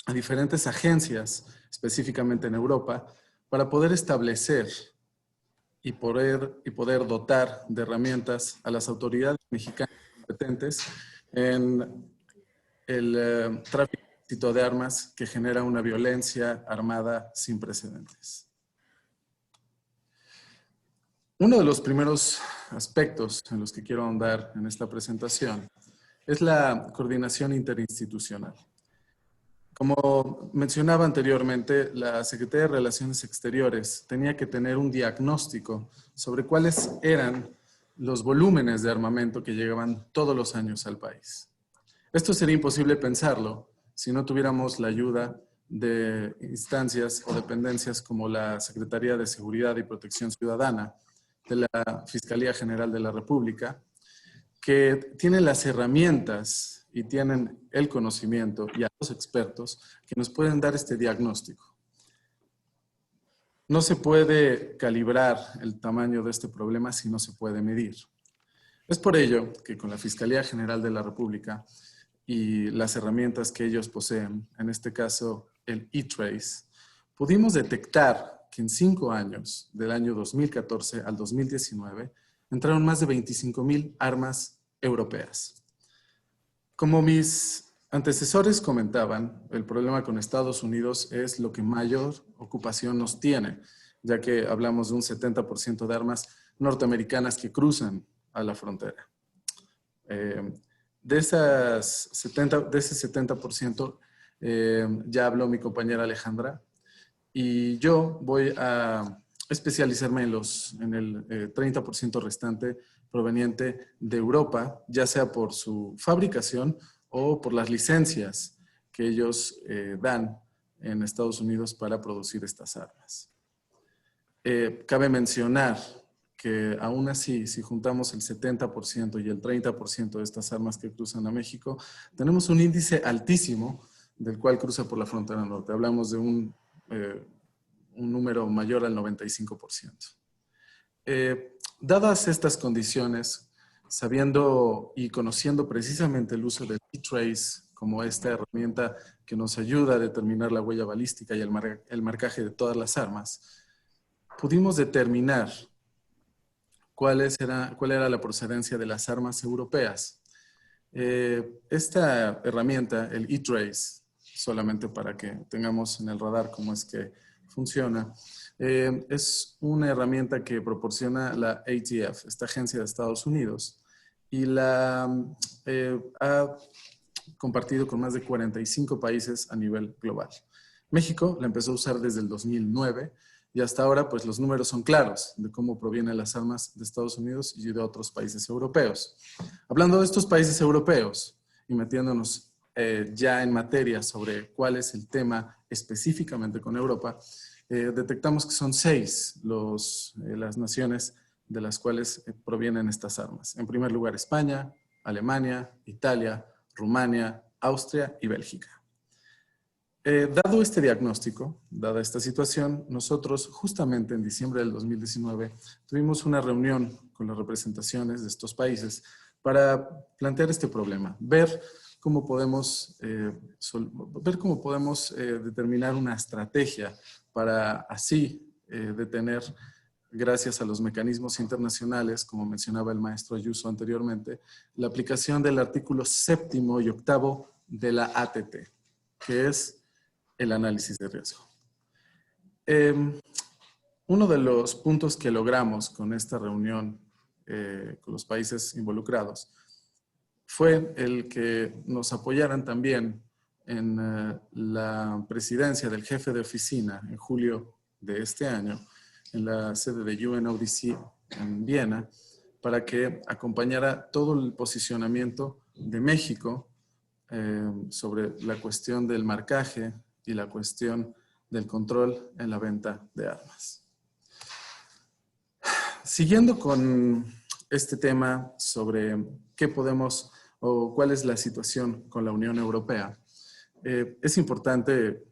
a diferentes agencias, específicamente en Europa, para poder establecer y poder dotar de herramientas a las autoridades mexicanas competentes en el tráfico ilícito de armas que genera una violencia armada sin precedentes. Uno de los primeros aspectos en los que quiero ahondar en esta presentación es la coordinación interinstitucional. Como mencionaba anteriormente, la Secretaría de Relaciones Exteriores tenía que tener un diagnóstico sobre cuáles eran los volúmenes de armamento que llegaban todos los años al país. Esto sería imposible pensarlo si no tuviéramos la ayuda de instancias o dependencias como la Secretaría de Seguridad y Protección Ciudadana de la Fiscalía General de la República, que tienen las herramientas y tienen el conocimiento y a los expertos que nos pueden dar este diagnóstico. No se puede calibrar el tamaño de este problema si no se puede medir. Es por ello que con la Fiscalía General de la República y las herramientas que ellos poseen, en este caso el E-Trace, pudimos detectar que en 5 años, del año 2014 al 2019, entraron más de 25,000 armas europeas. Como mis antecesores comentaban, el problema con Estados Unidos es lo que mayor ocupación nos tiene, ya que hablamos de un 70% de armas norteamericanas que cruzan a la frontera. De ese 70%, ya habló mi compañera Alejandra, y yo voy a especializarme en el 30% restante proveniente de Europa, ya sea por su fabricación o por las licencias que ellos dan en Estados Unidos para producir estas armas. Cabe mencionar que aún así, si juntamos el 70% y el 30% de estas armas que cruzan a México, tenemos un índice altísimo del cual cruza por la frontera norte. Hablamos de un número mayor al 95%. Dadas estas condiciones, sabiendo y conociendo precisamente el uso del E-Trace como esta herramienta que nos ayuda a determinar la huella balística y el marcaje de todas las armas, pudimos determinar cuál era la procedencia de las armas europeas. Esta herramienta, el E-Trace, solamente para que tengamos en el radar cómo es que funciona, es una herramienta que proporciona la ATF, esta agencia de Estados Unidos, y la ha compartido con más de 45 países a nivel global. México la empezó a usar desde el 2009 Y hasta ahora, pues los números son claros de cómo provienen las armas de Estados Unidos y de otros países europeos. Hablando de estos países europeos y metiéndonos ya en materia sobre cuál es el tema específicamente con Europa, detectamos que son 6 las naciones de las cuales provienen estas armas. En primer lugar, España, Alemania, Italia, Rumania, Austria y Bélgica. Dado este diagnóstico, dada esta situación, nosotros justamente en diciembre del 2019 tuvimos una reunión con las representaciones de estos países para plantear este problema, ver cómo podemos determinar una estrategia para así detener, gracias a los mecanismos internacionales, como mencionaba el maestro Ayuso anteriormente, la aplicación del artículo 7º y 8º de la ATT, que es el análisis de riesgo. Uno de los puntos que logramos con esta reunión con los países involucrados fue el que nos apoyaran también en la presidencia del jefe de oficina en julio de este año, en la sede de UNODC en Viena, para que acompañara todo el posicionamiento de México sobre la cuestión del marcaje y la cuestión del control en la venta de armas. Siguiendo con este tema sobre qué podemos o cuál es la situación con la Unión Europea, es importante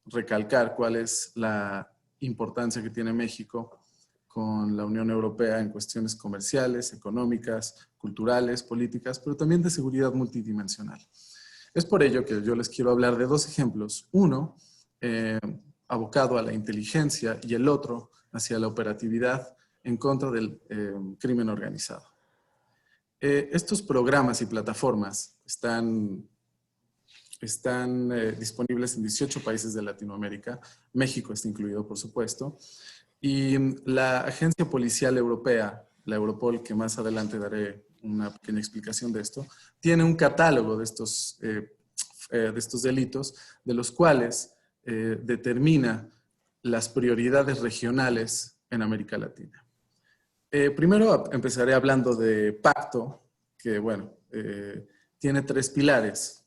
recalcar cuál es la importancia que tiene México con la Unión Europea en cuestiones comerciales, económicas, culturales, políticas, pero también de seguridad multidimensional. Es por ello que yo les quiero hablar de 2 ejemplos. Uno, abocado a la inteligencia, y el otro hacia la operatividad en contra del crimen organizado. Estos programas y plataformas están disponibles en 18 países de Latinoamérica. México está incluido, por supuesto. Y la Agencia Policial Europea, la Europol, que más adelante daré una pequeña explicación de esto, tiene un catálogo de estos delitos, de los cuales determina las prioridades regionales en América Latina. Primero empezaré hablando de Pacto, que bueno, tiene 3 pilares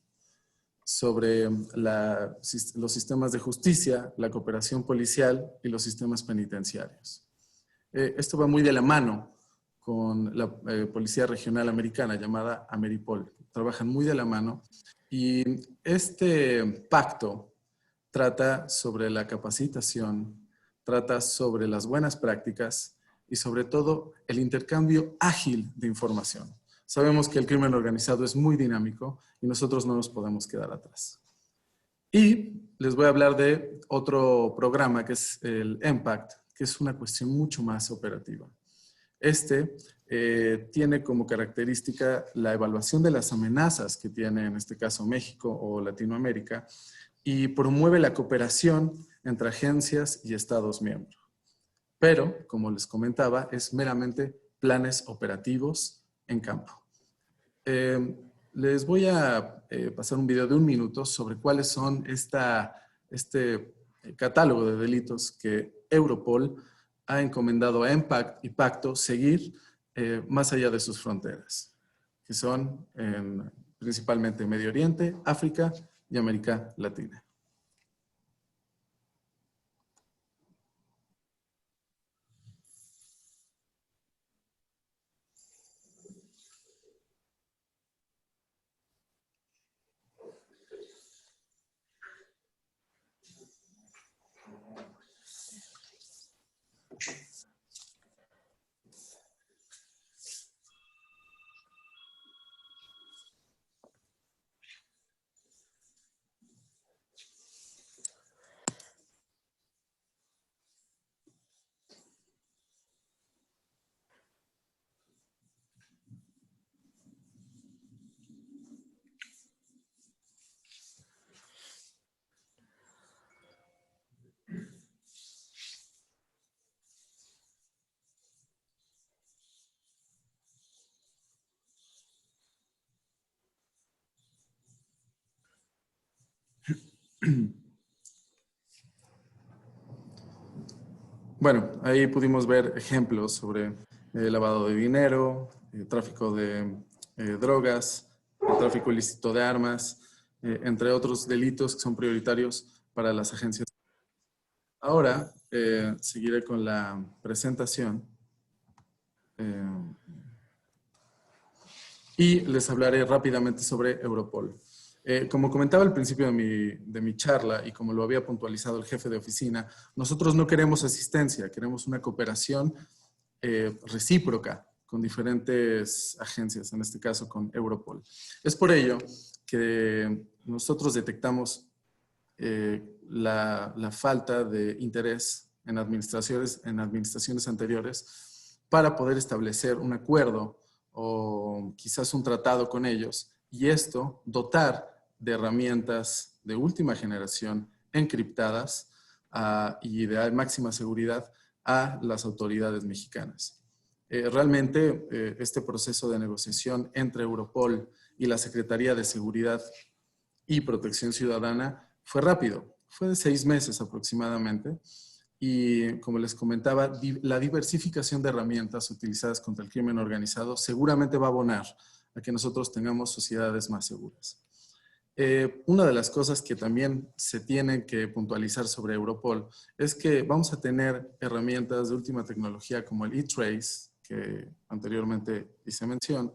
sobre los sistemas de justicia, la cooperación policial y los sistemas penitenciarios. Esto va muy de la mano con la Policía Regional Americana llamada Ameripol. Trabajan muy de la mano y este pacto trata sobre la capacitación, trata sobre las buenas prácticas y sobre todo el intercambio ágil de información. Sabemos que el crimen organizado es muy dinámico y nosotros no nos podemos quedar atrás. Y les voy a hablar de otro programa que es el EMPACT, que es una cuestión mucho más operativa. Este tiene como característica la evaluación de las amenazas que tiene en este caso México o Latinoamérica y promueve la cooperación entre agencias y estados miembros. Pero, como les comentaba, es meramente planes operativos en campo. Les voy a pasar un video de 1 minuto sobre cuáles son este catálogo de delitos que Europol ha encomendado a EMPACT y Pacto seguir más allá de sus fronteras, que son principalmente Medio Oriente, África y América Latina. Bueno, ahí pudimos ver ejemplos sobre lavado de dinero, tráfico de drogas, tráfico ilícito de armas, entre otros delitos que son prioritarios para las agencias. Ahora seguiré con la presentación y les hablaré rápidamente sobre Europol. Como comentaba al principio de mi charla y como lo había puntualizado el jefe de oficina, nosotros no queremos asistencia, queremos una cooperación recíproca con diferentes agencias, en este caso con Europol. Es por ello que nosotros detectamos la falta de interés en administraciones anteriores para poder establecer un acuerdo o quizás un tratado con ellos y esto dotar de herramientas de última generación encriptadas y de máxima seguridad a las autoridades mexicanas. Realmente este proceso de negociación entre Europol y la Secretaría de Seguridad y Protección Ciudadana fue rápido, fue de 6 meses aproximadamente y como les comentaba, la diversificación de herramientas utilizadas contra el crimen organizado seguramente va a abonar a que nosotros tengamos sociedades más seguras. Una de las cosas que también se tienen que puntualizar sobre Europol es que vamos a tener herramientas de última tecnología como el E-Trace, que anteriormente hice mención,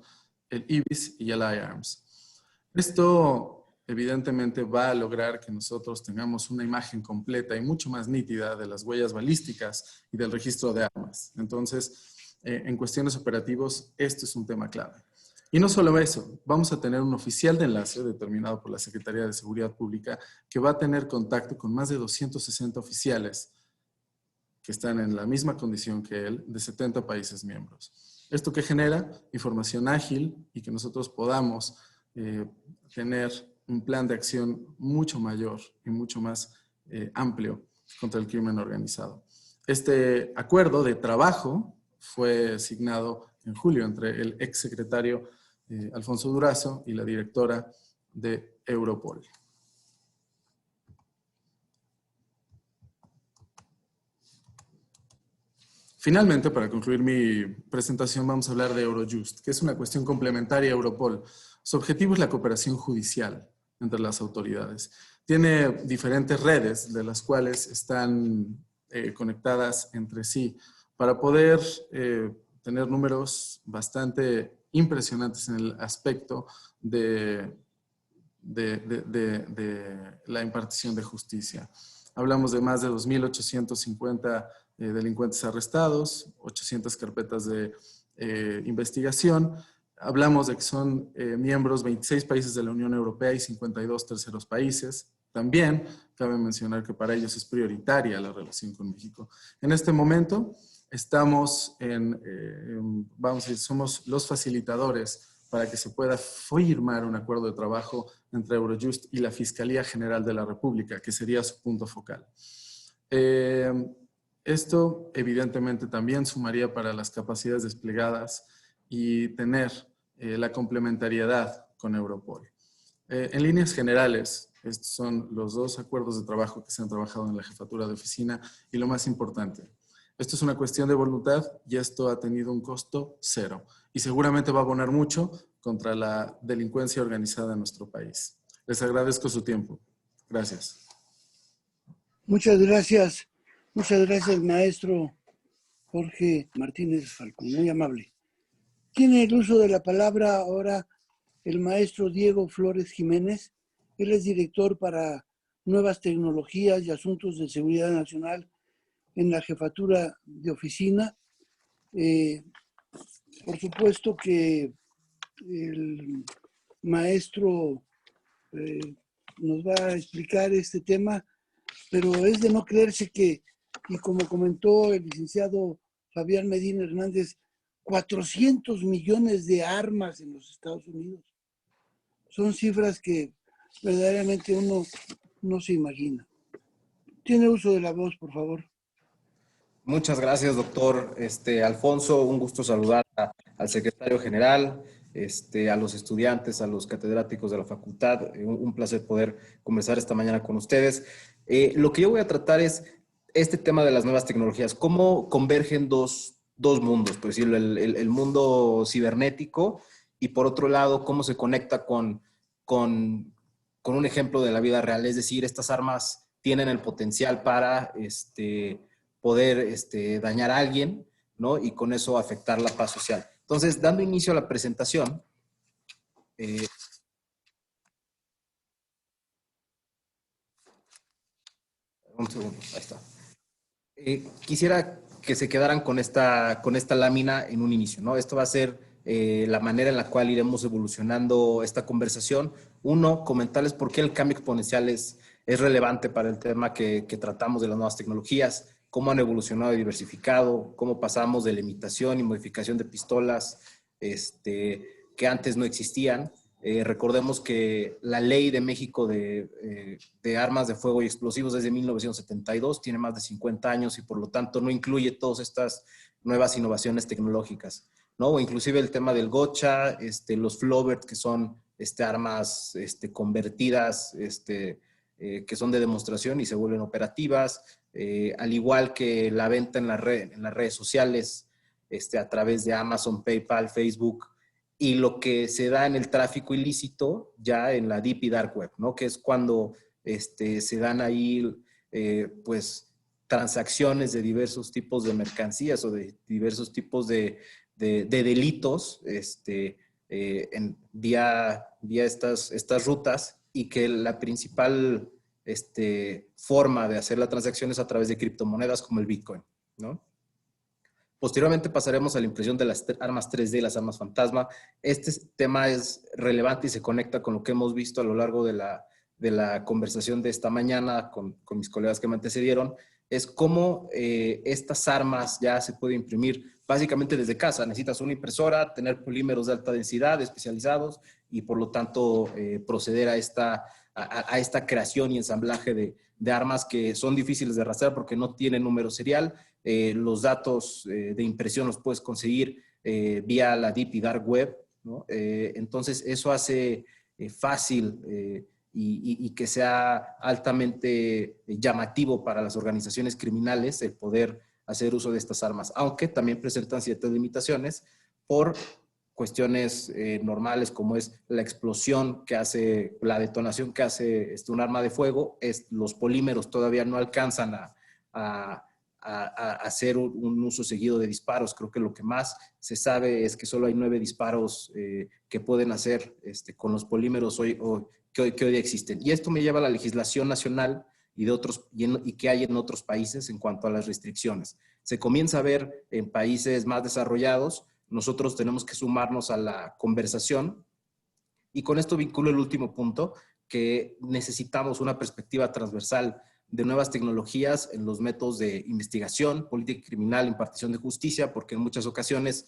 el IBIS y el IARMS. Esto evidentemente va a lograr que nosotros tengamos una imagen completa y mucho más nítida de las huellas balísticas y del registro de armas. Entonces, en cuestiones operativas, esto es un tema clave. Y no solo eso, vamos a tener un oficial de enlace determinado por la Secretaría de Seguridad Pública que va a tener contacto con más de 260 oficiales que están en la misma condición que él, de 70 países miembros. Esto que genera información ágil y que nosotros podamos tener un plan de acción mucho mayor y mucho más amplio contra el crimen organizado. Este acuerdo de trabajo fue signado en julio entre el exsecretario Alfonso Durazo y la directora de Europol. Finalmente, para concluir mi presentación, vamos a hablar de Eurojust, que es una cuestión complementaria a Europol. Su objetivo es la cooperación judicial entre las autoridades. Tiene diferentes redes de las cuales están conectadas entre sí para poder tener números bastante impresionantes en el aspecto de la impartición de justicia. Hablamos de más de 2.850 delincuentes arrestados, 800 carpetas de investigación. Hablamos de que son miembros 26 países de la Unión Europea y 52 terceros países. También cabe mencionar que para ellos es prioritaria la relación con México. En este momento estamos vamos a decir, somos los facilitadores para que se pueda firmar un acuerdo de trabajo entre Eurojust y la Fiscalía General de la República, que sería su punto focal. Esto evidentemente también sumaría para las capacidades desplegadas y tener la complementariedad con Europol. En líneas generales, estos son los 2 acuerdos de trabajo que se han trabajado en la jefatura de oficina y lo más importante, esto es una cuestión de voluntad y esto ha tenido un costo 0 y seguramente va a abonar mucho contra la delincuencia organizada en nuestro país. Les agradezco su tiempo. Gracias. Muchas gracias, maestro Jorge Martínez Falcón, muy amable. Tiene el uso de la palabra ahora el maestro Diego Flores Jiménez. Él es director para Nuevas Tecnologías y Asuntos de Seguridad Nacional en la jefatura de oficina. Por supuesto que el maestro nos va a explicar este tema, pero es de no creerse que, y como comentó el licenciado Fabián Medina Hernández, 400 millones de armas en los Estados Unidos. Son cifras que verdaderamente uno no se imagina. Tiene uso de la voz, por favor. Muchas gracias, doctor Alfonso. Un gusto saludar al secretario general, a los estudiantes, a los catedráticos de la facultad. Un placer poder conversar esta mañana con ustedes. Lo que yo voy a tratar es este tema de las nuevas tecnologías, cómo convergen dos mundos, por decirlo, el mundo cibernético y por otro lado, cómo se conecta con un ejemplo de la vida real. Es decir, estas armas tienen el potencial para poder dañar a alguien, ¿no? Y con eso afectar la paz social. Entonces, dando inicio a la presentación, un segundo, ahí está. Quisiera que se quedaran con esta lámina en un inicio, ¿no? Esto va a ser la manera en la cual iremos evolucionando esta conversación. Uno, comentarles por qué el cambio exponencial es relevante para el tema que tratamos de las nuevas tecnologías, cómo han evolucionado y diversificado, cómo pasamos de la imitación y modificación de pistolas que antes no existían. Recordemos que la ley de México de armas de fuego y explosivos es de 1972, tiene más de 50 años y por lo tanto no incluye todas estas nuevas innovaciones tecnológicas, ¿no? O inclusive el tema del gocha, los Flaubert, que son armas convertidas, que son de demostración y se vuelven operativas, al igual que la venta en las redes sociales, a través de Amazon, PayPal, Facebook, y lo que se da en el tráfico ilícito ya en la Deep y Dark Web, ¿no? Que es cuando se dan ahí pues transacciones de diversos tipos de mercancías o de diversos tipos de delitos vía estas rutas, y que la principal forma de hacer la transacción es a través de criptomonedas como el Bitcoin, ¿no? Posteriormente pasaremos a la impresión de las armas 3D y las armas fantasma. Este tema es relevante y se conecta con lo que hemos visto a lo largo de la conversación de esta mañana con mis colegas que me antecedieron. Es cómo estas armas ya se pueden imprimir básicamente desde casa. Necesitas una impresora, tener polímeros de alta densidad especializados y por lo tanto proceder a esta creación y ensamblaje de armas que son difíciles de rastrear porque no tienen número serial. Los datos de impresión los puedes conseguir vía la Deep y Dark Web, ¿no? Entonces eso hace fácil y que sea altamente llamativo para las organizaciones criminales el poder hacer uso de estas armas, aunque también presentan ciertas limitaciones por cuestiones normales como es la explosión que hace, la detonación que hace un arma de fuego. Los polímeros todavía no alcanzan a hacer un uso seguido de disparos. Creo que lo que más se sabe es que solo hay 9 disparos que pueden hacer con los polímeros que hoy existen. Y esto me lleva a la legislación nacional y que hay en otros países en cuanto a las restricciones. Se comienza a ver en países más desarrollados. Nosotros tenemos que sumarnos a la conversación. Y con esto vinculo el último punto, que necesitamos una perspectiva transversal de nuevas tecnologías en los métodos de investigación, política criminal, impartición de justicia, porque en muchas ocasiones,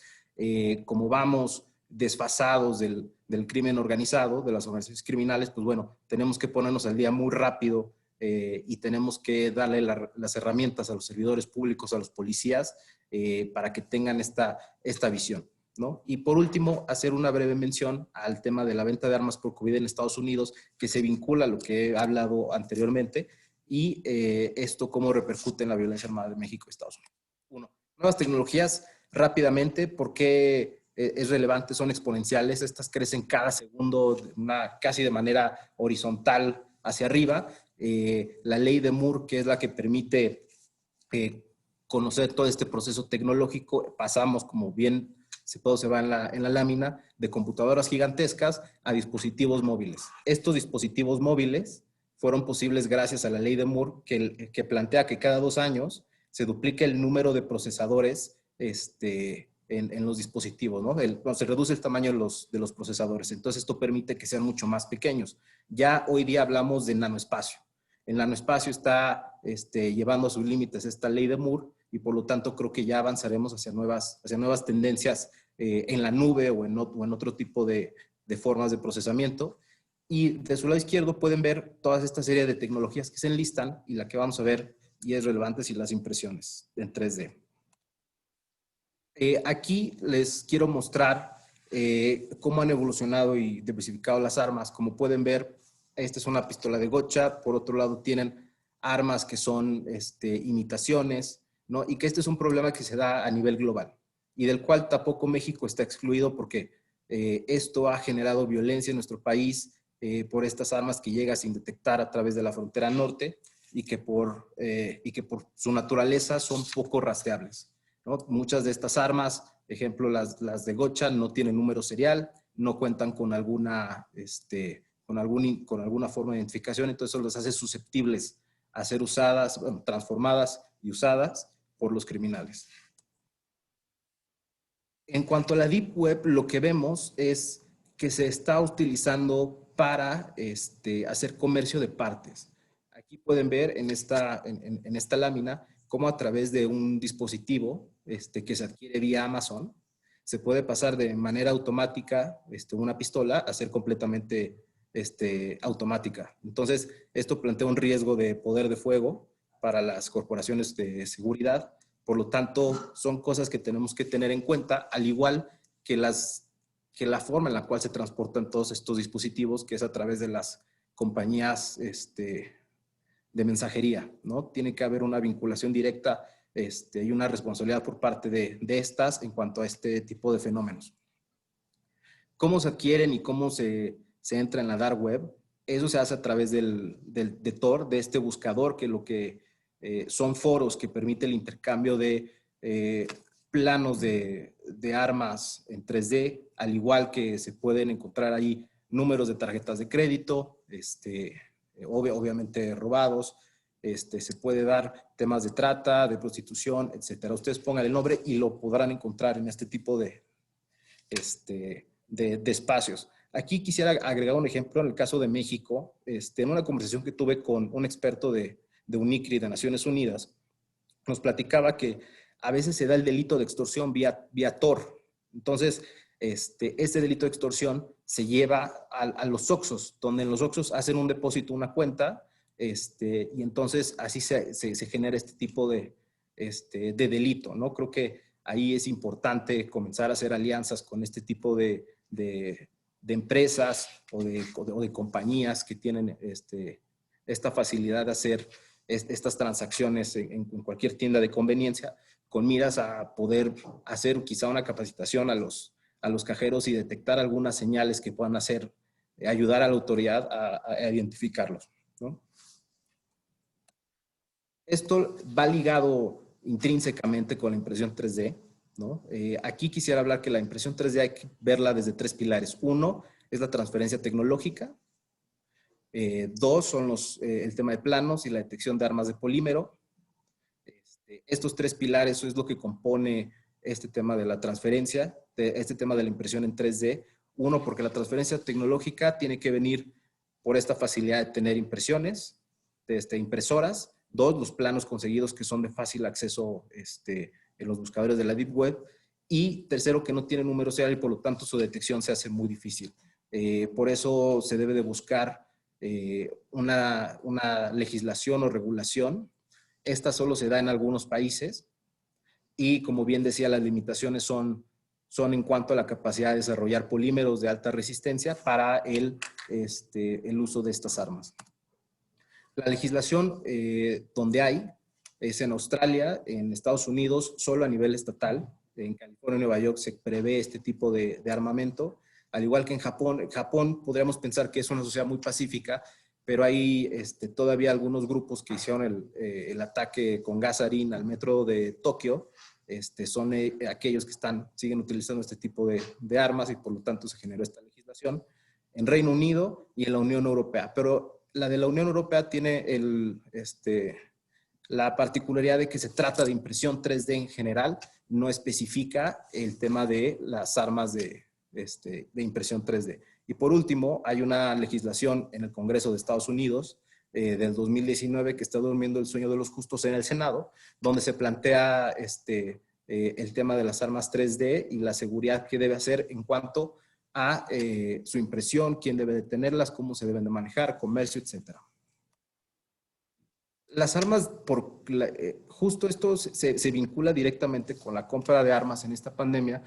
como vamos desfasados del crimen organizado, de las organizaciones criminales, pues bueno, tenemos que ponernos al día muy rápido y tenemos que darle las herramientas a los servidores públicos, a los policías, para que tengan esta visión, ¿no? Y por último, hacer una breve mención al tema de la venta de armas por COVID en Estados Unidos, que se vincula a lo que he hablado anteriormente, y esto cómo repercute en la violencia armada de México y Estados Unidos. Uno, nuevas tecnologías, rápidamente, ¿por qué es relevante? Son exponenciales, estas crecen cada segundo, casi de manera horizontal hacia arriba. La ley de Moore, que es la que permite conocer todo este proceso tecnológico, pasamos, como bien todo se va en la lámina, de computadoras gigantescas a dispositivos móviles. Estos dispositivos móviles fueron posibles gracias a la ley de Moore, que plantea que cada 2 años se duplique el número de procesadores en los dispositivos, ¿no? Se reduce el tamaño de los procesadores. Entonces, esto permite que sean mucho más pequeños. Ya hoy día hablamos de nanoespacio. El nanoespacio está llevando a sus límites esta ley de Moore y por lo tanto creo que ya avanzaremos hacia nuevas tendencias en la nube o en otro tipo de formas de procesamiento. Y de su lado izquierdo pueden ver toda esta serie de tecnologías que se enlistan y la que vamos a ver y es relevante si las impresiones en 3D. Aquí les quiero mostrar cómo han evolucionado y diversificado las armas. Como pueden ver, esta es una pistola de gocha. Por otro lado tienen armas que son imitaciones, ¿no? Y que este es un problema que se da a nivel global y del cual tampoco México está excluido porque esto ha generado violencia en nuestro país por estas armas que llega sin detectar a través de la frontera norte y que por su naturaleza son poco rastreables, ¿no? Muchas de estas armas, ejemplo las de gocha, no tienen número serial, no cuentan con alguna forma de identificación, entonces eso los hace susceptibles a ser usadas, bueno, transformadas y usadas por los criminales. En cuanto a la Deep Web, lo que vemos es que se está utilizando para hacer comercio de partes. Aquí pueden ver en esta lámina cómo a través de un dispositivo que se adquiere vía Amazon, se puede pasar de manera automática una pistola a ser completamente automática. Entonces, esto plantea un riesgo de poder de fuego para las corporaciones de seguridad. Por lo tanto, son cosas que tenemos que tener en cuenta, al igual que la forma en la cual se transportan todos estos dispositivos, que es a través de las compañías de mensajería, ¿no? Tiene que haber una vinculación directa y una responsabilidad por parte de estas en cuanto a este tipo de fenómenos. ¿Cómo se adquieren y cómo se entra en la dark web? Eso se hace a través de Tor, de este buscador que lo que son foros que permite el intercambio de planos de armas en 3D, al igual que se pueden encontrar ahí números de tarjetas de crédito, obviamente robados, se puede dar temas de trata, de prostitución, etcétera. Ustedes pongan el nombre y lo podrán encontrar en este tipo de espacios. Aquí quisiera agregar un ejemplo en el caso de México, en una conversación que tuve con un experto de UNICRI de Naciones Unidas, nos platicaba que a veces se da el delito de extorsión vía Tor. Entonces, este delito de extorsión se lleva a los Oxxos, donde en los Oxxos hacen un depósito, una cuenta, y entonces así se genera este tipo de delito, ¿no? Creo que ahí es importante comenzar a hacer alianzas con este tipo de empresas o de compañías que tienen esta facilidad de hacer estas transacciones en cualquier tienda de conveniencia, con miras a poder hacer quizá una capacitación a los cajeros y detectar algunas señales que puedan ayudar a la autoridad a identificarlos, ¿no? Esto va ligado intrínsecamente con la impresión 3D, ¿no? Aquí quisiera hablar que la impresión 3D hay que verla desde 3 pilares. Uno es la transferencia tecnológica. 2 son el tema de planos y la detección de armas de polímero. Estos 3 pilares es lo que compone este tema de la transferencia, este tema de la impresión en 3D. Uno, porque la transferencia tecnológica tiene que venir por esta facilidad de tener impresiones, impresoras. 2, los planos conseguidos que son de fácil acceso en los buscadores de la Deep Web. Y tercero, que no tiene número serial y por lo tanto su detección se hace muy difícil. Por eso se debe de buscar una legislación o regulación. Esta solo se da en algunos países y, como bien decía, las limitaciones son en cuanto a la capacidad de desarrollar polímeros de alta resistencia para el uso de estas armas. La legislación donde hay es en Australia, en Estados Unidos, solo a nivel estatal. En California y Nueva York se prevé este tipo de armamento. Al igual que en Japón. En Japón podríamos pensar que es una sociedad muy pacífica, pero hay todavía algunos grupos que hicieron el ataque con gas sarín al metro de Tokio. Son aquellos que siguen utilizando este tipo de armas y por lo tanto se generó esta legislación en Reino Unido y en la Unión Europea. Pero la de la Unión Europea tiene la particularidad de que se trata de impresión 3D en general, no especifica el tema de las armas de impresión 3D. Y por último, hay una legislación en el Congreso de Estados Unidos del 2019 que está durmiendo el sueño de los justos en el Senado, donde se plantea el tema de las armas 3D y la seguridad que debe hacer en cuanto a su impresión, quién debe de tenerlas, cómo se deben de manejar, comercio, etc. Las armas, justo esto se vincula directamente con la compra de armas en esta pandemia,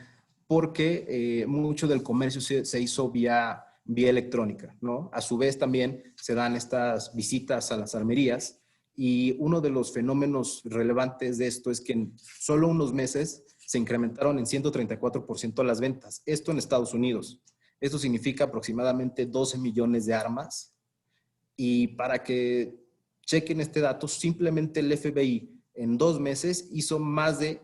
porque mucho del comercio se hizo vía electrónica, ¿no? A su vez también se dan estas visitas a las armerías Y uno de los fenómenos relevantes de esto es que en solo unos meses se incrementaron en 134% las ventas. Esto en Estados Unidos. Esto significa aproximadamente 12 millones de armas. Y para que chequen este dato, simplemente el FBI en 2 meses hizo más de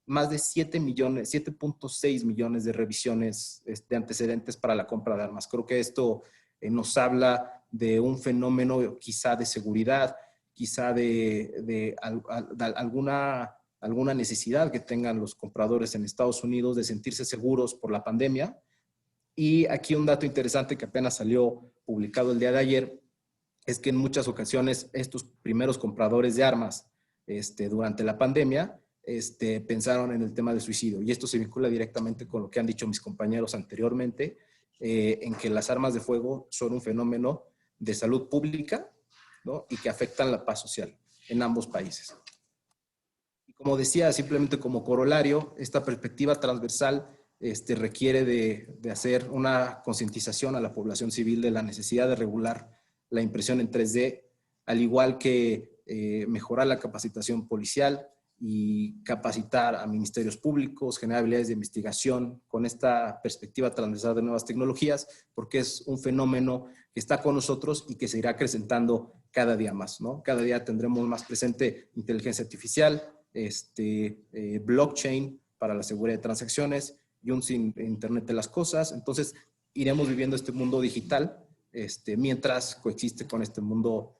7.6 millones de revisiones de antecedentes para la compra de armas. Creo que esto nos habla de un fenómeno quizá de seguridad, quizá de alguna necesidad que tengan los compradores en Estados Unidos de sentirse seguros por la pandemia. Y aquí un dato interesante que apenas salió publicado el día de ayer es que en muchas ocasiones estos primeros compradores de armas durante la pandemia pensaron en el tema del suicidio. Y esto se vincula directamente con lo que han dicho mis compañeros anteriormente, en que las armas de fuego son un fenómeno de salud pública, ¿no? Y que afectan la paz social en ambos países. Y como decía, simplemente como corolario, esta perspectiva transversal requiere de hacer una concientización a la población civil de la necesidad de regular la impresión en 3D, al igual que mejorar la capacitación policial y capacitar a ministerios públicos, generar habilidades de investigación con esta perspectiva transversal de nuevas tecnologías, porque es un fenómeno que está con nosotros y que se irá acrecentando cada día más, ¿no? Cada día tendremos más presente inteligencia artificial, blockchain para la seguridad de transacciones y un Internet de las cosas. Entonces, iremos viviendo este mundo digital mientras coexiste con este mundo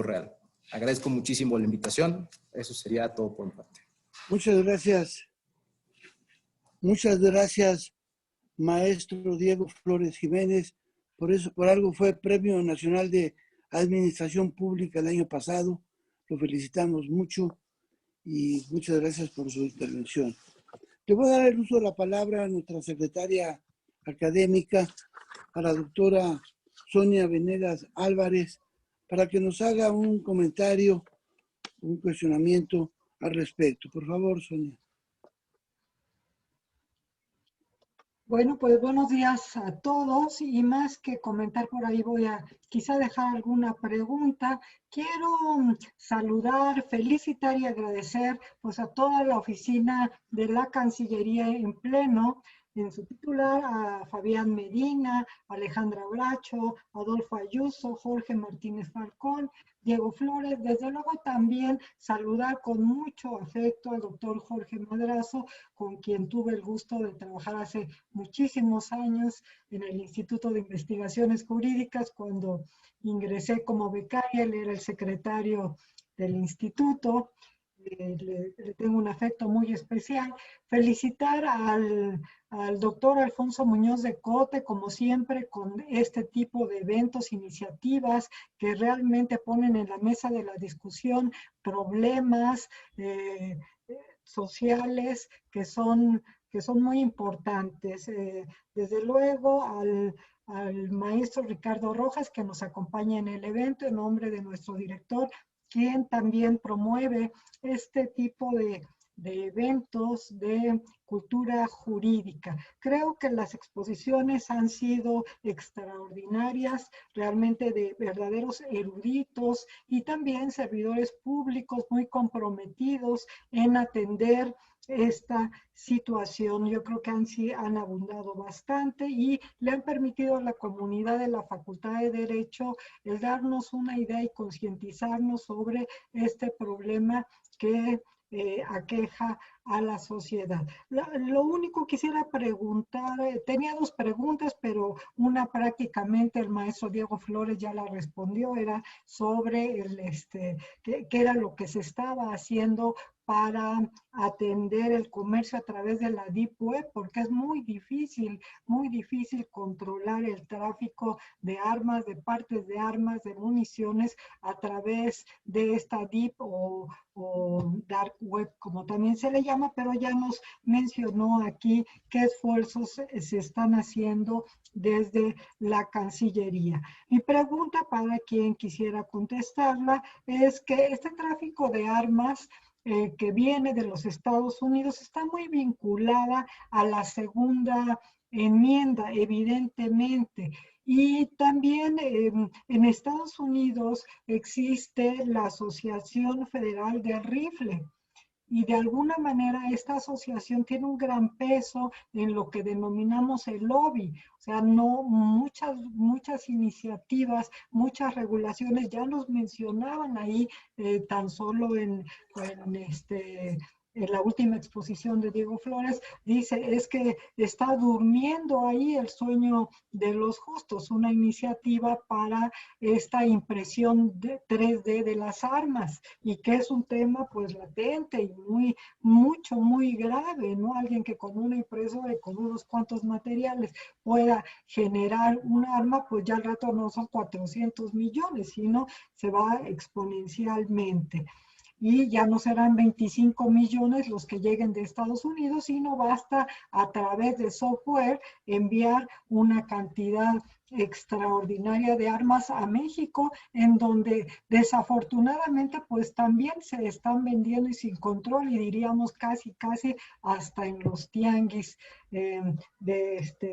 real. Agradezco muchísimo la invitación. Eso sería todo por mi parte. Muchas gracias. Muchas gracias, maestro Diego Flores Jiménez. Por algo fue Premio Nacional de Administración Pública el año pasado. Lo felicitamos mucho y muchas gracias por su intervención. Le voy a dar el uso de la palabra a nuestra secretaria académica, a la doctora Sonia Venegas Álvarez, para que nos haga un comentario, un cuestionamiento al respecto. Por favor, Sonia. Bueno, pues buenos días a todos y más que comentar por ahí voy a quizá dejar alguna pregunta. Quiero saludar, felicitar y agradecer pues a toda la oficina de la Cancillería en pleno, en su titular, a Fabián Medina, Alejandra Bracho, Adolfo Ayuso, Jorge Martínez Falcón, Diego Flores. Desde luego también saludar con mucho afecto al doctor Jorge Madrazo, con quien tuve el gusto de trabajar hace muchísimos años en el Instituto de Investigaciones Jurídicas cuando ingresé como becaria. Él era el secretario del instituto. Le tengo un afecto muy especial. Felicitar al doctor Alfonso Muñoz de Cote, como siempre, con este tipo de eventos, iniciativas que realmente ponen en la mesa de la discusión problemas sociales que son muy importantes. Desde luego al maestro Ricardo Rojas, que nos acompaña en el evento en nombre de nuestro director, quien también promueve este tipo de eventos de cultura jurídica. Creo que las exposiciones han sido extraordinarias, realmente de verdaderos eruditos y también servidores públicos muy comprometidos en atender esta situación. Yo creo que han abundado bastante y le han permitido a la comunidad de la Facultad de Derecho el darnos una idea y concientizarnos sobre este problema que aqueja a la sociedad. Lo único que quisiera preguntar, tenía dos preguntas, pero una prácticamente el maestro Diego Flores ya la respondió, era sobre qué era lo que se estaba haciendo para atender el comercio a través de la Deep Web, porque es muy difícil controlar el tráfico de armas, de partes de armas, de municiones a través de esta Deep o Dark Web, como también se le llama, pero ya nos mencionó aquí qué esfuerzos se están haciendo desde la Cancillería. Mi pregunta para quien quisiera contestarla es que este tráfico de armas que viene de los Estados Unidos está muy vinculada a la segunda enmienda, evidentemente. Y también en Estados Unidos existe la Asociación Federal del Rifle. Y de alguna manera esta asociación tiene un gran peso en lo que denominamos el lobby. O sea, no muchas iniciativas, muchas regulaciones, ya los mencionaban ahí tan solo en la última exposición de Diego Flores, dice, es que está durmiendo ahí el sueño de los justos, una iniciativa para esta impresión 3D de las armas, y que es un tema pues latente y muy grave, ¿no? Alguien que con una impresora y con unos cuantos materiales pueda generar un arma, pues ya al rato no son 400 millones, sino se va exponencialmente. Y ya no serán 25 millones los que lleguen de Estados Unidos, sino basta a través de software enviar una cantidad extraordinaria de armas a México, en donde desafortunadamente pues también se están vendiendo y sin control, y diríamos casi hasta en los tianguis,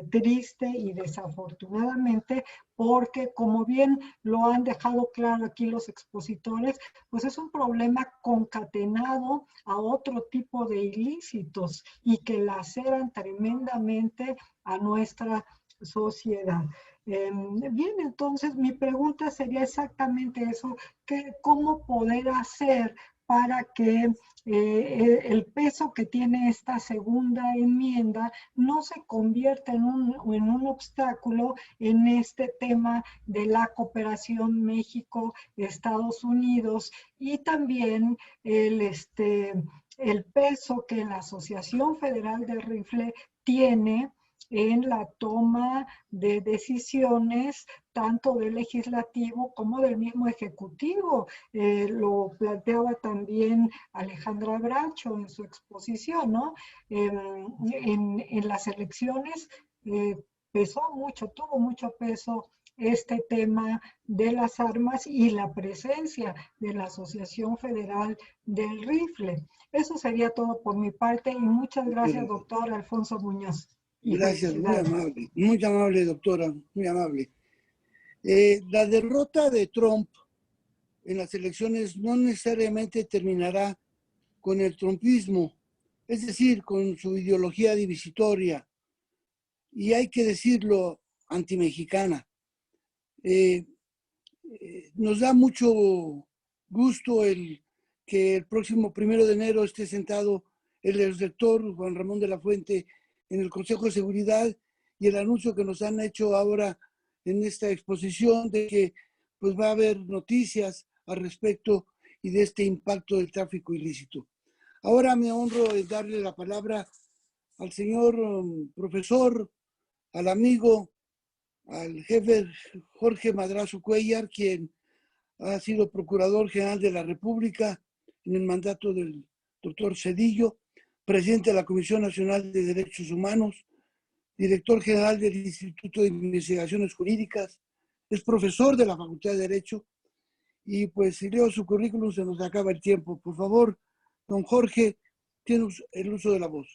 triste y desafortunadamente, porque como bien lo han dejado claro aquí los expositores, pues es un problema concatenado a otro tipo de ilícitos y que laceran tremendamente a nuestra sociedad. Bien, entonces mi pregunta sería exactamente eso, ¿cómo poder hacer para que el peso que tiene esta segunda enmienda no se convierta en un obstáculo en este tema de la cooperación México-Estados Unidos, y también el peso que la Asociación Federal del Rifle tiene en la toma de decisiones tanto del legislativo como del mismo ejecutivo? Lo planteaba también Alejandra Bracho en su exposición, ¿no? En las elecciones tuvo mucho peso este tema de las armas y la presencia de la Asociación Federal del Rifle. Eso sería todo por mi parte, y muchas gracias, doctor Alfonso Muñoz. Gracias, muy amable, doctora, muy amable. La derrota de Trump en las elecciones no necesariamente terminará con el trumpismo, es decir, con su ideología divisitoria, y hay que decirlo, antimexicana. Nos da mucho gusto que el próximo 1 de enero esté sentado el rector Juan Ramón de la Fuente en el Consejo de Seguridad, y el anuncio que nos han hecho ahora en esta exposición de que pues va a haber noticias al respecto y de este impacto del tráfico ilícito. Ahora me honro en darle la palabra al señor profesor, al amigo, al jefe Jorge Madrazo Cuellar, quien ha sido Procurador General de la República en el mandato del doctor Zedillo, presidente de la Comisión Nacional de Derechos Humanos, director general del Instituto de Investigaciones Jurídicas, es profesor de la Facultad de Derecho, y pues si leo su currículum se nos acaba el tiempo. Por favor, don Jorge, tiene el uso de la voz.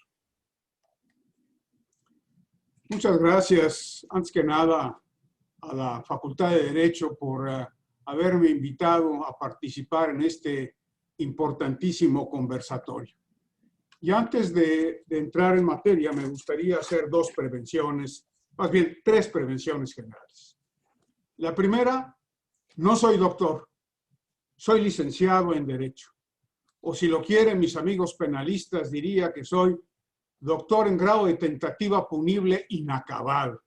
Muchas gracias, antes que nada, a la Facultad de Derecho por haberme invitado a participar en este importantísimo conversatorio. Y antes de entrar en materia, me gustaría hacer dos prevenciones, más bien 3 prevenciones generales. La primera, no soy doctor, soy licenciado en Derecho. O si lo quieren mis amigos penalistas, diría que soy doctor en grado de tentativa punible inacabado.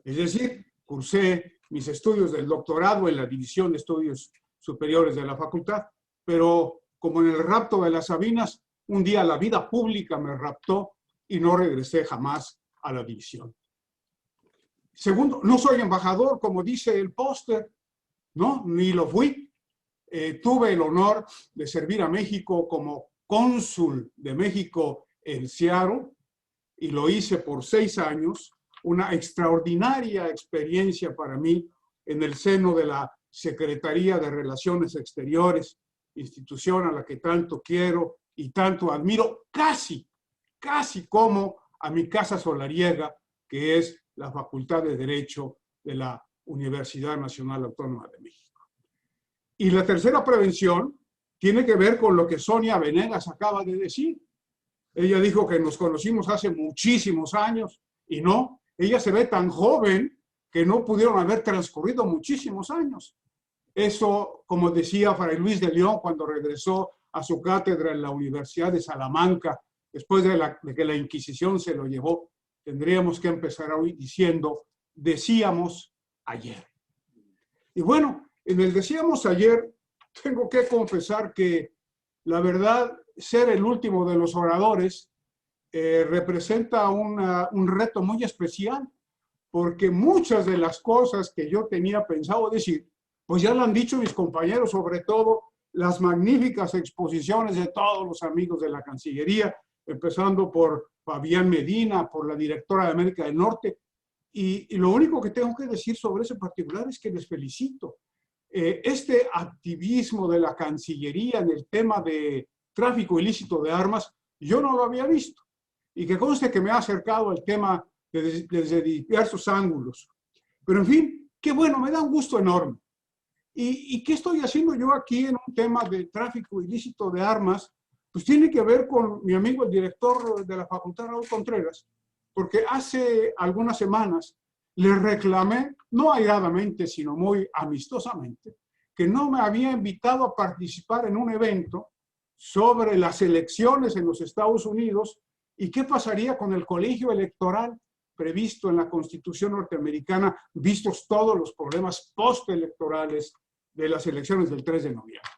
Es decir, cursé mis estudios del doctorado en la División de Estudios Superiores de la Facultad, pero como en el rapto de las Sabinas, un día la vida pública me raptó y no regresé jamás a la división. Segundo, no soy embajador, como dice el póster, ¿no? Ni lo fui. Tuve el honor de servir a México como cónsul de México en Seattle, y lo hice por 6 años, una extraordinaria experiencia para mí en el seno de la Secretaría de Relaciones Exteriores, institución a la que tanto quiero y tanto admiro, casi como a mi casa solariega, que es la Facultad de Derecho de la Universidad Nacional Autónoma de México. Y la tercera prevención tiene que ver con lo que Sonia Venegas acaba de decir. Ella dijo que nos conocimos hace muchísimos años y no, ella se ve tan joven que no pudieron haber transcurrido muchísimos años. Eso, como decía Fray Luis de León cuando regresó a su cátedra en la Universidad de Salamanca, después de que la Inquisición se lo llevó, tendríamos que empezar hoy diciendo, decíamos ayer. Y bueno, en el decíamos ayer, tengo que confesar que la verdad, ser el último de los oradores representa un reto muy especial, porque muchas de las cosas que yo tenía pensado decir, pues ya lo han dicho mis compañeros, sobre todo las magníficas exposiciones de todos los amigos de la Cancillería, empezando por Fabián Medina, por la directora de América del Norte, y lo único que tengo que decir sobre ese particular es que les felicito. Este activismo de la Cancillería en el tema de tráfico ilícito de armas, yo no lo había visto. Y que conste que me ha acercado al tema desde diversos ángulos. Pero en fin, qué bueno, me da un gusto enorme. ¿Y qué estoy haciendo yo aquí en un tema de tráfico ilícito de armas? Pues tiene que ver con mi amigo el director de la Facultad, Raúl Contreras, porque hace algunas semanas le reclamé, no airadamente, sino muy amistosamente, que no me había invitado a participar en un evento sobre las elecciones en los Estados Unidos y qué pasaría con el colegio electoral previsto en la Constitución norteamericana, vistos todos los problemas postelectorales de las elecciones del 3 de noviembre.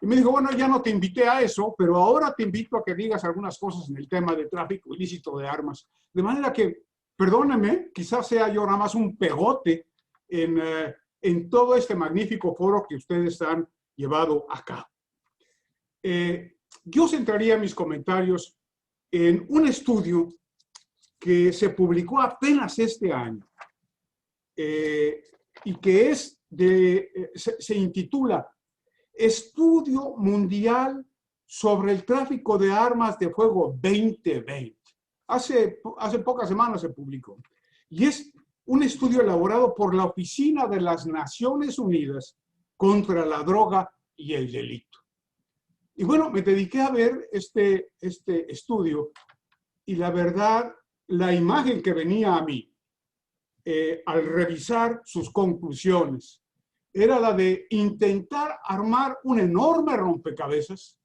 Y me dijo, bueno, ya no te invité a eso, pero ahora te invito a que digas algunas cosas en el tema de tráfico ilícito de armas. De manera que, perdóneme, quizás sea yo nada más un pegote en todo este magnífico foro que ustedes han llevado a cabo. Yo centraría mis comentarios en un estudio que se publicó apenas este año y que se intitula Estudio Mundial sobre el Tráfico de Armas de Fuego 2020. Hace pocas semanas se publicó. Y es un estudio elaborado por la Oficina de las Naciones Unidas contra la Droga y el Delito. Y bueno, me dediqué a ver este estudio y la verdad, la imagen que venía a mí al revisar sus conclusiones era la de intentar armar un enorme rompecabezas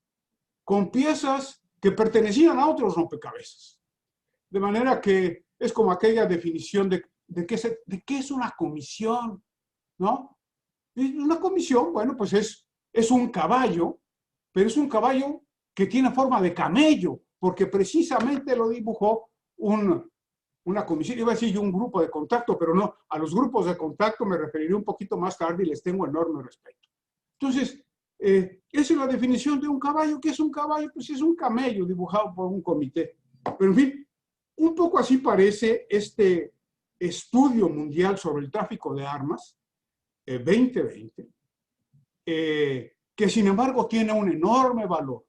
con piezas que pertenecían a otros rompecabezas. De manera que es como aquella definición de qué es una comisión, ¿no? Y una comisión, bueno, pues es un caballo, pero es un caballo que tiene forma de camello, porque precisamente lo dibujó una comisión, iba a decir yo un grupo de contacto, pero no, a los grupos de contacto me referiré un poquito más tarde y les tengo enorme respeto. Entonces, esa es la definición de un caballo. ¿Qué es un caballo? Pues es un camello dibujado por un comité. Pero en fin, un poco así parece este estudio mundial sobre el tráfico de armas 2020, que sin embargo tiene un enorme valor,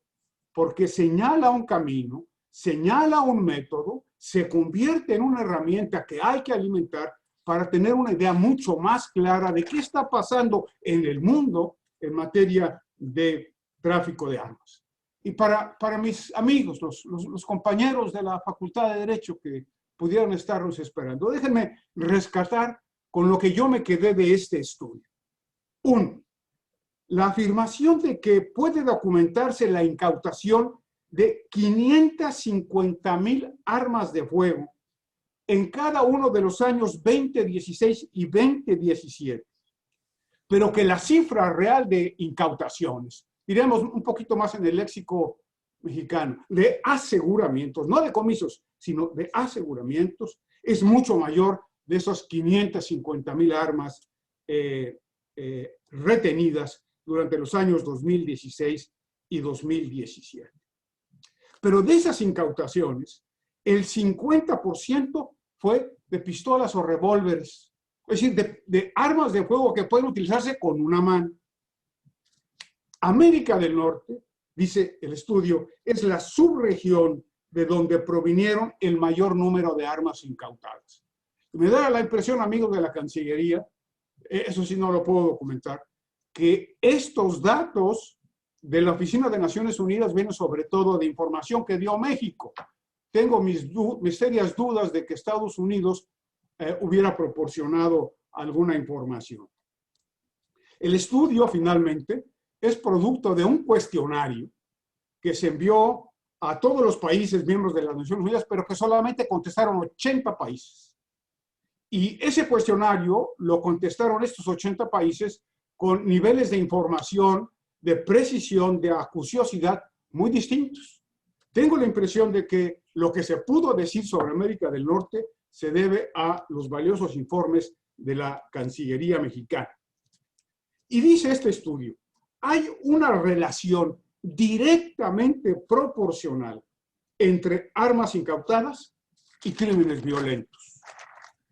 porque señala un camino, señala un método, se convierte en una herramienta que hay que alimentar para tener una idea mucho más clara de qué está pasando en el mundo en materia de tráfico de armas. Y para mis amigos, los compañeros de la Facultad de Derecho que pudieran estarnos esperando, déjenme rescatar con lo que yo me quedé de este estudio. Uno, la afirmación de que puede documentarse la incautación de 550,000 armas de fuego en cada uno de los años 2016 y 2017, pero que la cifra real de incautaciones, diremos un poquito más en el léxico mexicano, de aseguramientos, no de comisos, sino de aseguramientos, es mucho mayor de esos 550,000 armas retenidas durante los años 2016 y 2017. Pero de esas incautaciones, el 50% fue de pistolas o revólveres, es decir, de armas de fuego que pueden utilizarse con una mano. América del Norte, dice el estudio, es la subregión de donde provinieron el mayor número de armas incautadas. Me da la impresión, amigos de la Cancillería, eso sí no lo puedo documentar, que estos datos de la Oficina de Naciones Unidas vienen sobre todo de información que dio México. Tengo mis serias dudas de que Estados Unidos hubiera proporcionado alguna información. El estudio, finalmente, es producto de un cuestionario que se envió a todos los países miembros de las Naciones Unidas, pero que solamente contestaron 80 países. Y ese cuestionario lo contestaron estos 80 países con niveles de información, de precisión, de acuciosidad muy distintos. Tengo la impresión de que lo que se pudo decir sobre América del Norte se debe a los valiosos informes de la Cancillería mexicana. Y dice este estudio, hay una relación directamente proporcional entre armas incautadas y crímenes violentos.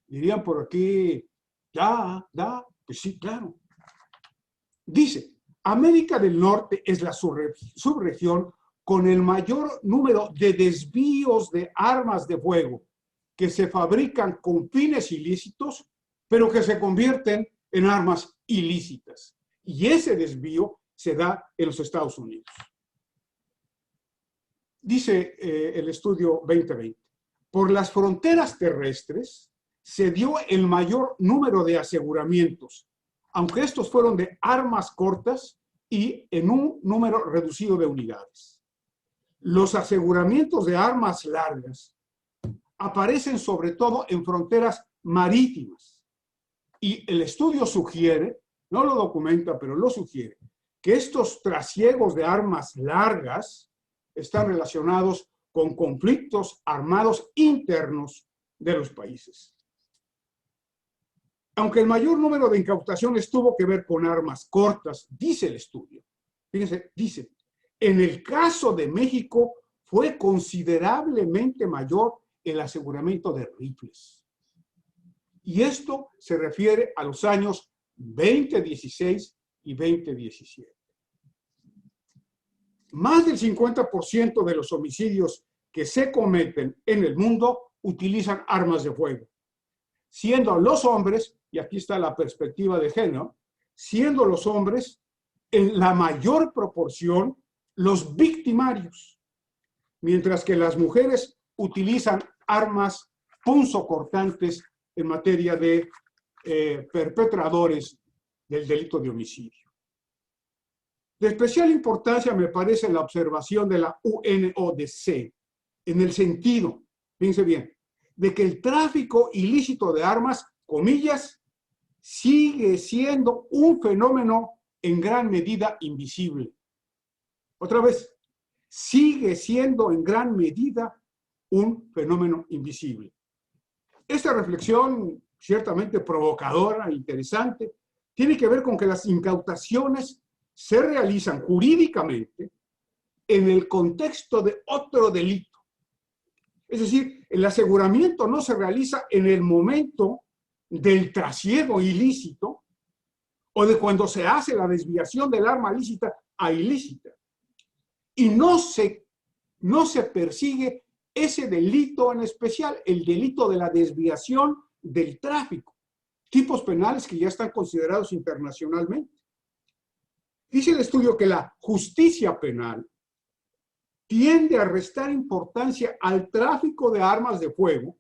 Dirían por aquí, pues sí, claro. Dice, América del Norte es la subregión con el mayor número de desvíos de armas de fuego que se fabrican con fines ilícitos, pero que se convierten en armas ilícitas. Y ese desvío se da en los Estados Unidos. Dice el estudio 2020, por las fronteras terrestres se dio el mayor número de aseguramientos, aunque estos fueron de armas cortas y en un número reducido de unidades. Los aseguramientos de armas largas aparecen sobre todo en fronteras marítimas. Y el estudio sugiere, no lo documenta, pero lo sugiere, que estos trasiegos de armas largas están relacionados con conflictos armados internos de los países. Aunque el mayor número de incautaciones tuvo que ver con armas cortas, dice el estudio. Fíjense, dice, en el caso de México fue considerablemente mayor el aseguramiento de rifles. Y esto se refiere a los años 2016 y 2017. Más del 50% de los homicidios que se cometen en el mundo utilizan armas de fuego, siendo los hombres, y aquí está la perspectiva de género, siendo los hombres en la mayor proporción los victimarios, mientras que las mujeres utilizan armas punzocortantes en materia de perpetradores del delito de homicidio. De especial importancia me parece la observación de la UNODC, en el sentido, fíjense bien, de que el tráfico ilícito de armas, comillas, sigue siendo un fenómeno en gran medida invisible. Otra vez, sigue siendo en gran medida un fenómeno invisible. Esta reflexión, ciertamente provocadora e interesante, tiene que ver con que las incautaciones se realizan jurídicamente en el contexto de otro delito. Es decir, el aseguramiento no se realiza en el momento del trasiego ilícito o de cuando se hace la desviación del arma lícita a ilícita. Y no se persigue ese delito en especial, el delito de la desviación del tráfico, tipos penales que ya están considerados internacionalmente. Dice el estudio que la justicia penal tiende a restar importancia al tráfico de armas de fuego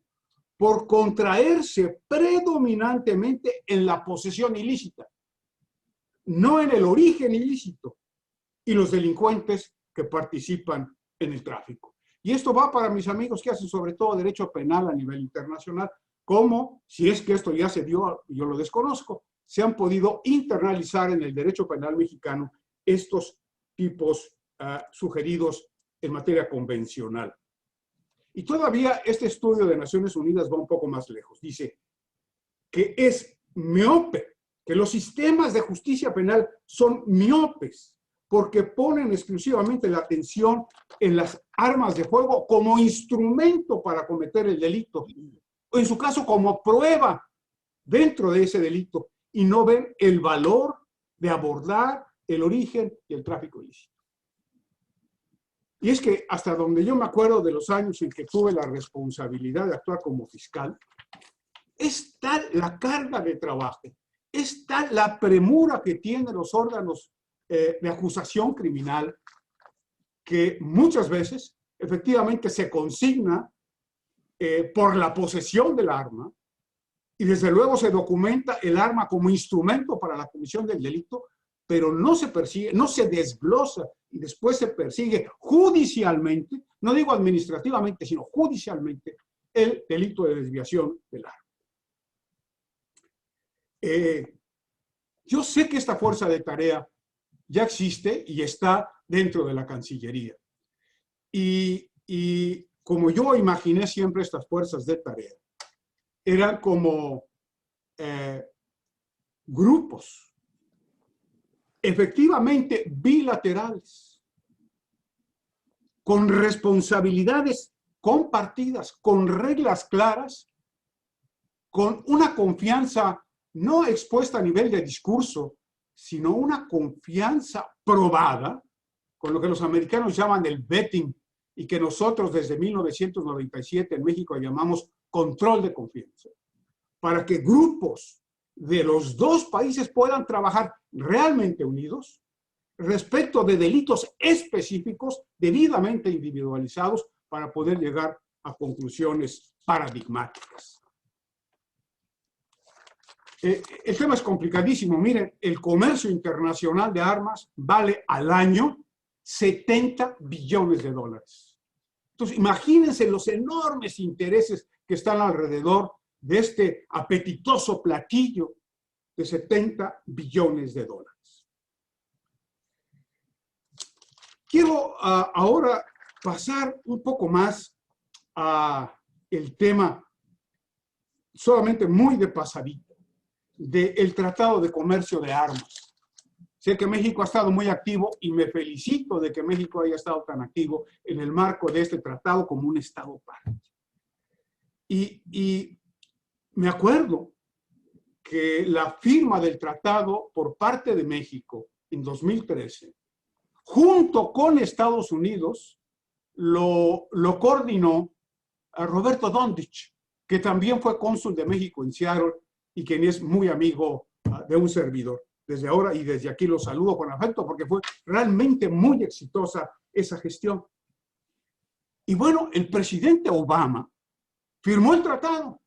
por contraerse predominantemente en la posesión ilícita, no en el origen ilícito y los delincuentes que participan en el tráfico. Y esto va para mis amigos que hacen sobre todo derecho penal a nivel internacional, como, si es que esto ya se dio, yo lo desconozco, se han podido internalizar en el derecho penal mexicano estos tipos sugeridos en materia convencional. Y todavía este estudio de Naciones Unidas va un poco más lejos. Dice que es miope, que los sistemas de justicia penal son miopes, porque ponen exclusivamente la atención en las armas de fuego como instrumento para cometer el delito, o en su caso como prueba dentro de ese delito, y no ven el valor de abordar el origen y el tráfico ilícito. Y es que hasta donde yo me acuerdo de los años en que tuve la responsabilidad de actuar como fiscal, es tal la carga de trabajo, es tal la premura que tienen los órganos de acusación criminal, que muchas veces efectivamente se consigna por la posesión del arma, y desde luego se documenta el arma como instrumento para la comisión del delito, pero no se persigue, no se desglosa y después se persigue judicialmente, no digo administrativamente, sino judicialmente, el delito de desviación del arma. Yo sé que esta fuerza de tarea ya existe y está dentro de la Cancillería. Y como yo imaginé siempre estas fuerzas de tarea, eran como grupos efectivamente bilaterales, con responsabilidades compartidas, con reglas claras, con una confianza no expuesta a nivel de discurso, sino una confianza probada, con lo que los americanos llaman el vetting y que nosotros desde 1997 en México llamamos control de confianza, para que grupos de los dos países puedan trabajar realmente unidos respecto de delitos específicos debidamente individualizados para poder llegar a conclusiones paradigmáticas. El tema es complicadísimo. Miren, el comercio internacional de armas vale al año 70 billones de dólares. Entonces, imagínense los enormes intereses que están alrededor de este apetitoso platillo de 70 billones de dólares. Quiero ahora pasar un poco más a el tema, solamente muy de pasadita, del Tratado de Comercio de Armas. Sé que México ha estado muy activo y me felicito de que México haya estado tan activo en el marco de este tratado como un Estado parte. Y me acuerdo que la firma del tratado por parte de México en 2013, junto con Estados Unidos, lo coordinó a Roberto Dondich, que también fue cónsul de México en Seattle y quien es muy amigo de un servidor. Desde ahora y desde aquí lo saludo con afecto porque fue realmente muy exitosa esa gestión. Y bueno, el presidente Obama firmó el tratado.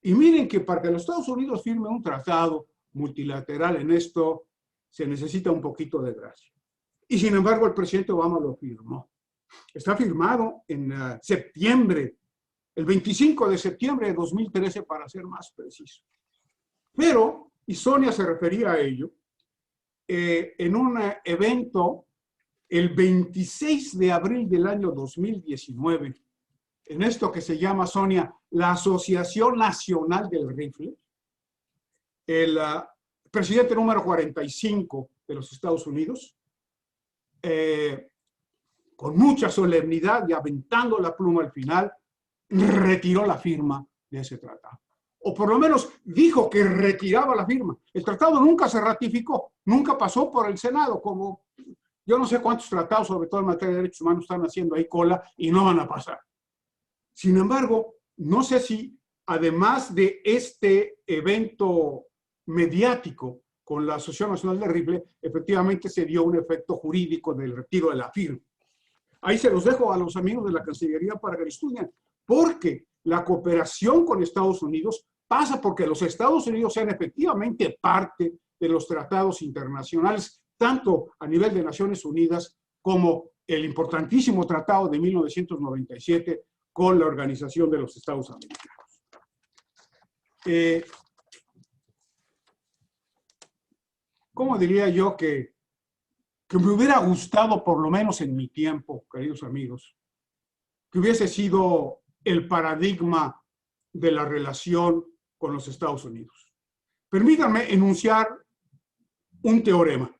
Y miren que para que los Estados Unidos firme un tratado multilateral en esto, se necesita un poquito de gracia. Y sin embargo, el presidente Obama lo firmó. Está firmado en septiembre, el 25 de septiembre de 2013, para ser más preciso. Pero, y Sonia se refería a ello, en un evento el 26 de abril del año 2019, en esto que se llama, Sonia, la Asociación Nacional del Rifle, el presidente número 45 de los Estados Unidos, con mucha solemnidad y aventando la pluma al final, retiró la firma de ese tratado. O por lo menos dijo que retiraba la firma. El tratado nunca se ratificó, nunca pasó por el Senado, como yo no sé cuántos tratados, sobre todo en materia de derechos humanos, están haciendo ahí cola y no van a pasar. Sin embargo, no sé si además de este evento mediático con la Asociación Nacional de Rifle, efectivamente se dio un efecto jurídico del retiro de la firma. Ahí se los dejo a los amigos de la Cancillería para que lo estudien, porque la cooperación con Estados Unidos pasa porque los Estados Unidos sean efectivamente parte de los tratados internacionales, tanto a nivel de Naciones Unidas como el importantísimo tratado de 1997 con la Organización de los Estados Americanos. ¿Cómo diría yo que me hubiera gustado, por lo menos en mi tiempo, queridos amigos, que hubiese sido el paradigma de la relación con los Estados Unidos? Permítanme enunciar un teorema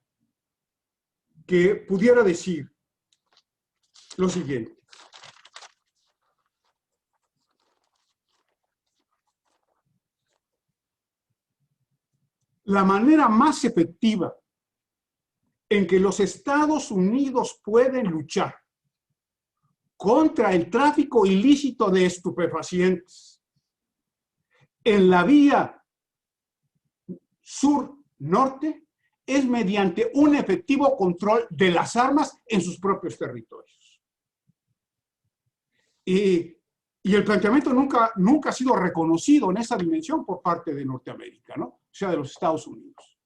que pudiera decir lo siguiente. La manera más efectiva en que los Estados Unidos pueden luchar contra el tráfico ilícito de estupefacientes en la vía sur-norte es mediante un efectivo control de las armas en sus propios territorios. Y el planteamiento nunca ha sido reconocido en esa dimensión por parte de Norteamérica, ¿no? O sea, de los Estados Unidos.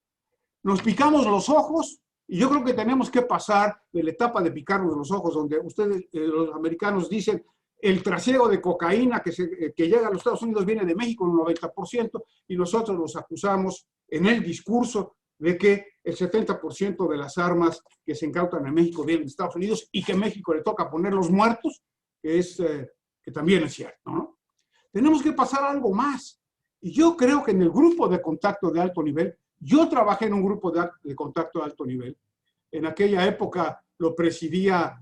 Nos picamos los ojos y yo creo que tenemos que pasar de la etapa de picarnos los ojos, donde ustedes, los americanos, dicen el trasiego de cocaína que llega a los Estados Unidos viene de México en un 90%, y nosotros los acusamos en el discurso de que el 70% de las armas que se incautan en México vienen de Estados Unidos y que a México le toca poner los muertos, que también es cierto, ¿no? Tenemos que pasar a algo más. Y yo creo que en el grupo de contacto de alto nivel, yo trabajé en un grupo de contacto de alto nivel. En aquella época lo presidía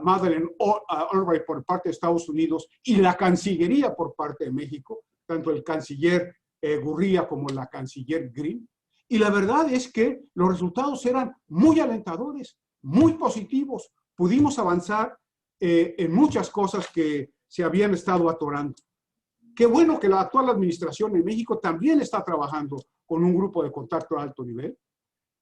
Madeleine Albright por parte de Estados Unidos y la Cancillería por parte de México, tanto el canciller Gurría como la canciller Green. Y la verdad es que los resultados eran muy alentadores, muy positivos. Pudimos avanzar en muchas cosas que se habían estado atorando. Qué bueno que la actual administración en México también está trabajando con un grupo de contacto a alto nivel.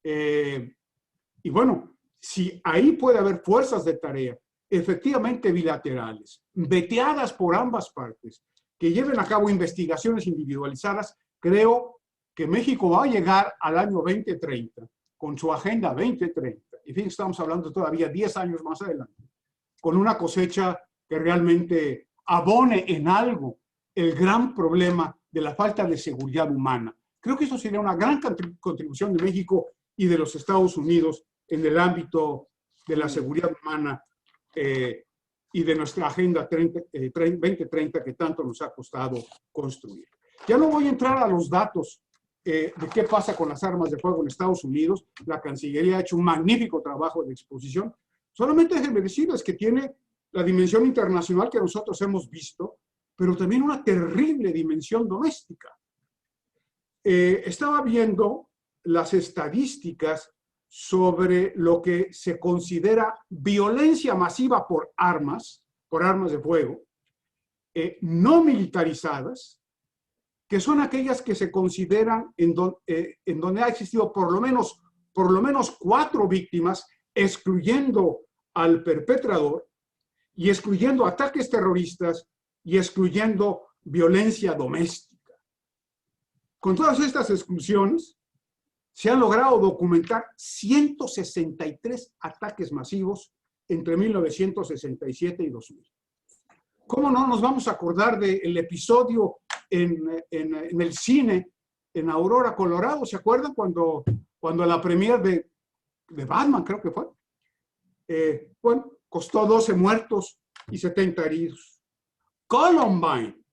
Y bueno, si ahí puede haber fuerzas de tarea efectivamente bilaterales, veteadas por ambas partes, que lleven a cabo investigaciones individualizadas, creo que México va a llegar al año 2030 con su Agenda 2030. Y fíjense, estamos hablando todavía 10 años más adelante, con una cosecha que realmente abone en algo el gran problema de la falta de seguridad humana. Creo que eso sería una gran contribución de México y de los Estados Unidos en el ámbito de la seguridad humana y de nuestra Agenda 2030 que tanto nos ha costado construir. Ya no voy a entrar a los datos de qué pasa con las armas de fuego en Estados Unidos. La Cancillería ha hecho un magnífico trabajo de exposición. Solamente déjenme decirles que tiene la dimensión internacional que nosotros hemos visto, pero también una terrible dimensión doméstica. Estaba viendo las estadísticas sobre lo que se considera violencia masiva por armas de fuego, no militarizadas, que son aquellas que se consideran en donde ha existido por lo menos 4 víctimas, excluyendo al perpetrador y excluyendo ataques terroristas y excluyendo violencia doméstica. Con todas estas exclusiones, se han logrado documentar 163 ataques masivos entre 1967 y 2000. ¿Cómo no nos vamos a acordar del episodio en el cine en Aurora, Colorado? ¿Se acuerdan cuando la premier de Batman, creo que fue? Bueno, costó 12 muertos y 70 heridos. Columbine,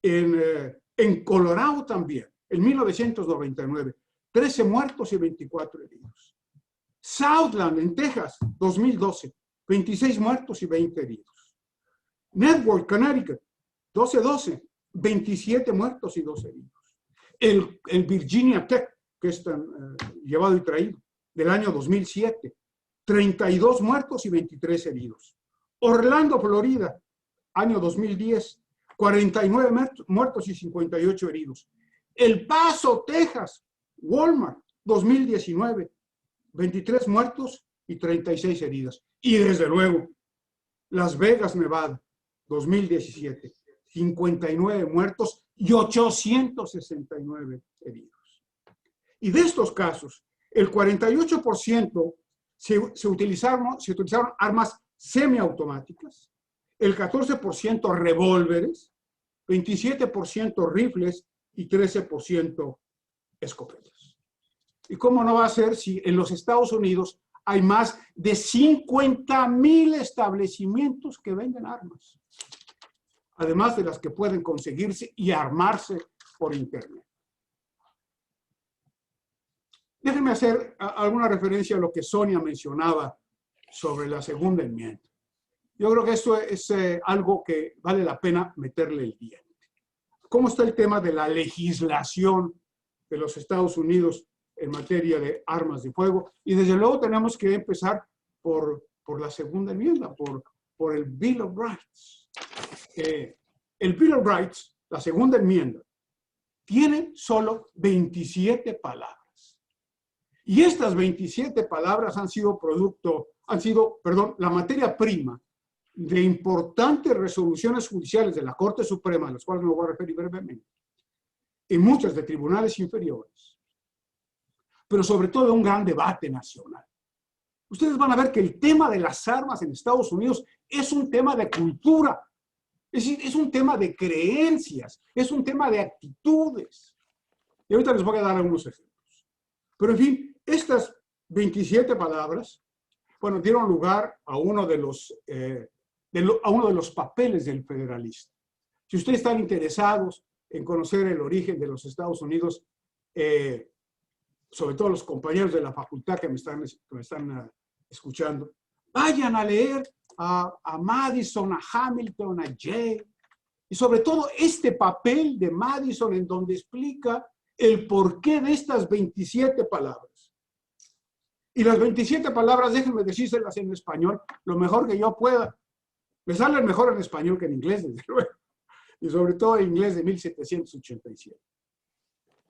en Colorado también, en 1999, 13 muertos y 24 heridos. Southland, en Texas, 2012, 26 muertos y 20 heridos. Network, Connecticut, 12-12, 27 muertos y 2 heridos. El Virginia Tech, que es tan llevado y traído, del año 2007, 32 muertos y 23 heridos. Orlando, Florida, año 2010, 49 muertos y 58 heridos. El Paso, Texas, Walmart, 2019, 23 muertos y 36 heridas. Y desde luego, Las Vegas, Nevada, 2017, 59 muertos y 869 heridos. Y de estos casos, el 48% se utilizaron armas semiautomáticas, el 14% revólveres, 27% rifles y 13% escopetas. ¿Y cómo no va a ser si en los Estados Unidos hay más de 50,000 establecimientos que venden armas, además de las que pueden conseguirse y armarse por Internet? Déjenme hacer alguna referencia a lo que Sonia mencionaba sobre la segunda enmienda. Yo creo que esto es algo que vale la pena meterle el diente. ¿Cómo está el tema de la legislación de los Estados Unidos en materia de armas de fuego? Y desde luego tenemos que empezar por la segunda enmienda, por el Bill of Rights. El Bill of Rights, la segunda enmienda, tiene solo 27 palabras. Y estas 27 palabras han sido la materia prima de importantes resoluciones judiciales de la Corte Suprema, a las cuales me voy a referir brevemente, y muchas de tribunales inferiores, pero sobre todo de un gran debate nacional. Ustedes van a ver que el tema de las armas en Estados Unidos es un tema de cultura, es decir, es un tema de creencias, es un tema de actitudes. Y ahorita les voy a dar algunos ejemplos. Pero en fin, estas 27 palabras, bueno, dieron lugar a uno de los papeles del federalista. Si ustedes están interesados en conocer el origen de los Estados Unidos, sobre todo los compañeros de la facultad que me están escuchando, vayan a leer a Madison, a Hamilton, a Jay, y sobre todo este papel de Madison en donde explica el porqué de estas 27 palabras. Y las 27 palabras, déjenme decírselas en español, lo mejor que yo pueda. Me salen mejor en español que en inglés, desde luego, y sobre todo en inglés de 1787.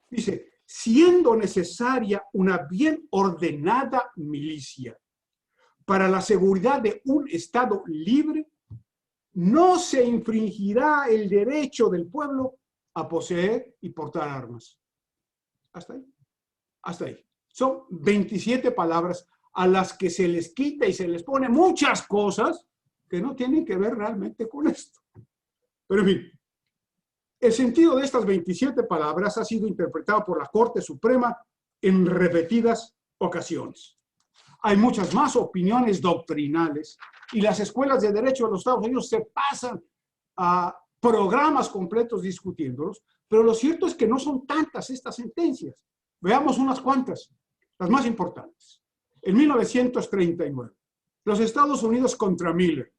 Dice, siendo necesaria una bien ordenada milicia para la seguridad de un Estado libre, no se infringirá el derecho del pueblo a poseer y portar armas. Hasta ahí. Hasta ahí. Son 27 palabras a las que se les quita y se les pone muchas cosas que no tienen que ver realmente con esto. Pero en fin, el sentido de estas 27 palabras ha sido interpretado por la Corte Suprema en repetidas ocasiones. Hay muchas más opiniones doctrinales y las escuelas de derecho de los Estados Unidos se pasan a programas completos discutiéndolos, pero lo cierto es que no son tantas estas sentencias. Veamos unas cuantas, las más importantes. En 1939, los Estados Unidos contra Miller,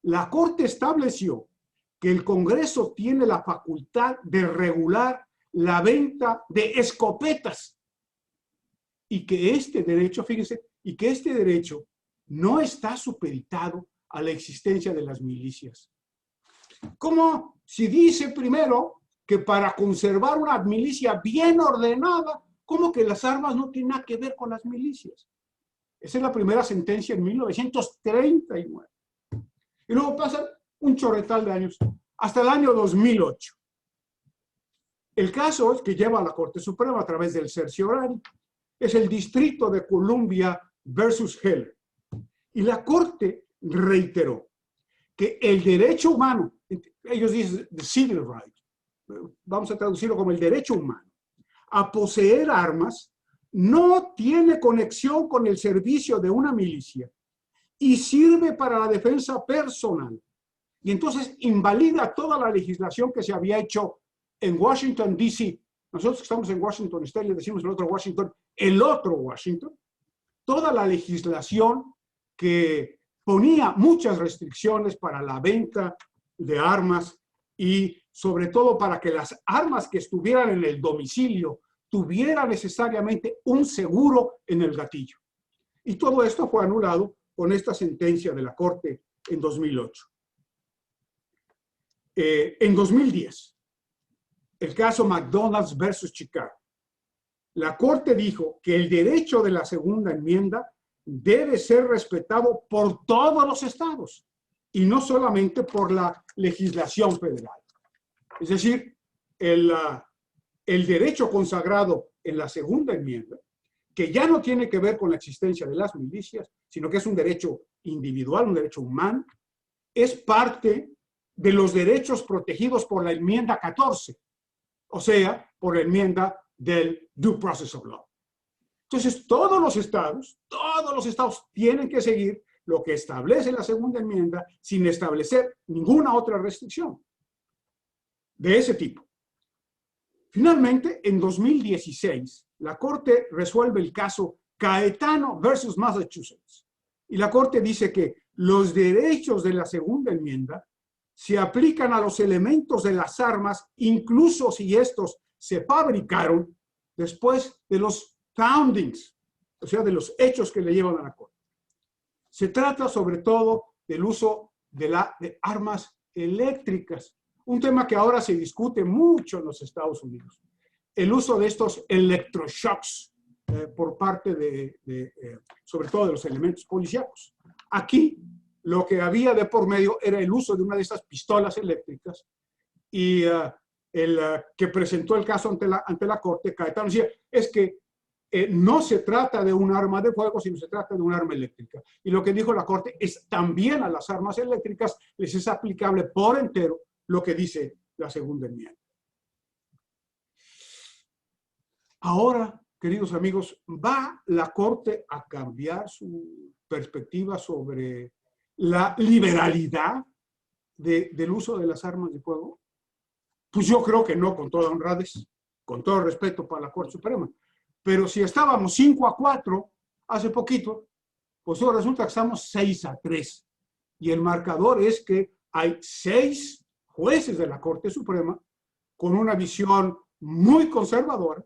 la Corte estableció que el Congreso tiene la facultad de regular la venta de escopetas y que este derecho, fíjense, y que este derecho no está supeditado a la existencia de las milicias. Como si dice primero que para conservar una milicia bien ordenada, ¿cómo que las armas no tienen nada que ver con las milicias? Esa es la primera sentencia en 1939. Y luego pasan un chorretal de años, hasta el año 2008. El caso es que lleva a la Corte Suprema a través del cerciorari. Es el Distrito de Columbia versus Heller. Y la Corte reiteró que el derecho humano, ellos dicen the civil right, vamos a traducirlo como el derecho humano, a poseer armas, no tiene conexión con el servicio de una milicia y sirve para la defensa personal. Y entonces invalida toda la legislación que se había hecho en Washington, D.C. Nosotros que estamos en Washington State le decimos el otro Washington, toda la legislación que ponía muchas restricciones para la venta de armas y sobre todo para que las armas que estuvieran en el domicilio tuvieran necesariamente un seguro en el gatillo. Y todo esto fue anulado con esta sentencia de la Corte en 2008. En 2010, el caso McDonald's versus Chicago, la Corte dijo que el derecho de la segunda enmienda debe ser respetado por todos los estados y no solamente por la legislación federal. Es decir, el derecho consagrado en la segunda enmienda, que ya no tiene que ver con la existencia de las milicias, sino que es un derecho individual, un derecho humano, es parte de los derechos protegidos por la enmienda 14, o sea, por la enmienda del Due Process of Law. Entonces, todos los estados tienen que seguir lo que establece la segunda enmienda sin establecer ninguna otra restricción de ese tipo. Finalmente, en 2016, la Corte resuelve el caso Caetano versus Massachusetts. Y la Corte dice que los derechos de la segunda enmienda se aplican a los elementos de las armas, incluso si estos se fabricaron después de los foundings, o sea, de los hechos que le llevan a la Corte. Se trata sobre todo del uso de armas eléctricas, un tema que ahora se discute mucho en los Estados Unidos. el uso de estos electroshocks por parte sobre todo de los elementos policíacos. Aquí lo que había de por medio era el uso de una de estas pistolas eléctricas y el que presentó el caso ante la Corte, Caetano, decía, es que no se trata de un arma de fuego, sino se trata de un arma eléctrica. Y lo que dijo la Corte es también a las armas eléctricas les es aplicable por entero lo que dice la segunda enmienda. Ahora, queridos amigos, ¿va la Corte a cambiar su perspectiva sobre la liberalidad del uso de las armas de fuego? Pues yo creo que no, con toda honradez, con todo respeto para la Corte Suprema. Pero si estábamos 5-4 hace poquito, pues ahora resulta que estamos 6-3. Y el marcador es que hay 6 jueces de la Corte Suprema con una visión muy conservadora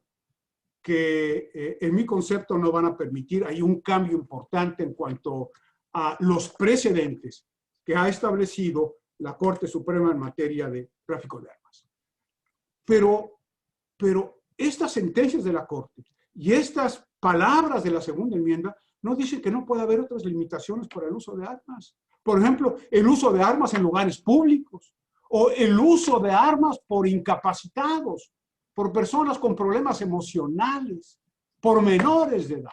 que en mi concepto no van a permitir. Hay un cambio importante en cuanto a los precedentes que ha establecido la Corte Suprema en materia de tráfico de armas. Pero estas sentencias de la Corte y estas palabras de la segunda enmienda no dicen que no puede haber otras limitaciones para el uso de armas. Por ejemplo, el uso de armas en lugares públicos o el uso de armas por incapacitados, por personas con problemas emocionales, por menores de edad.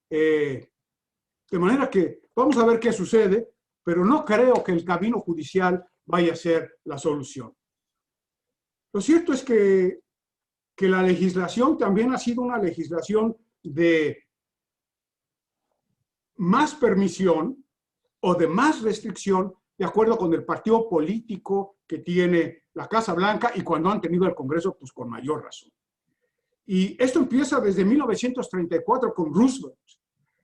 De manera que vamos a ver qué sucede, pero no creo que el camino judicial vaya a ser la solución. Lo cierto es que la legislación también ha sido una legislación de más permisión o de más restricción de acuerdo con el partido político que tiene la Casa Blanca y cuando han tenido el Congreso, pues con mayor razón. Y esto empieza desde 1934 con Roosevelt.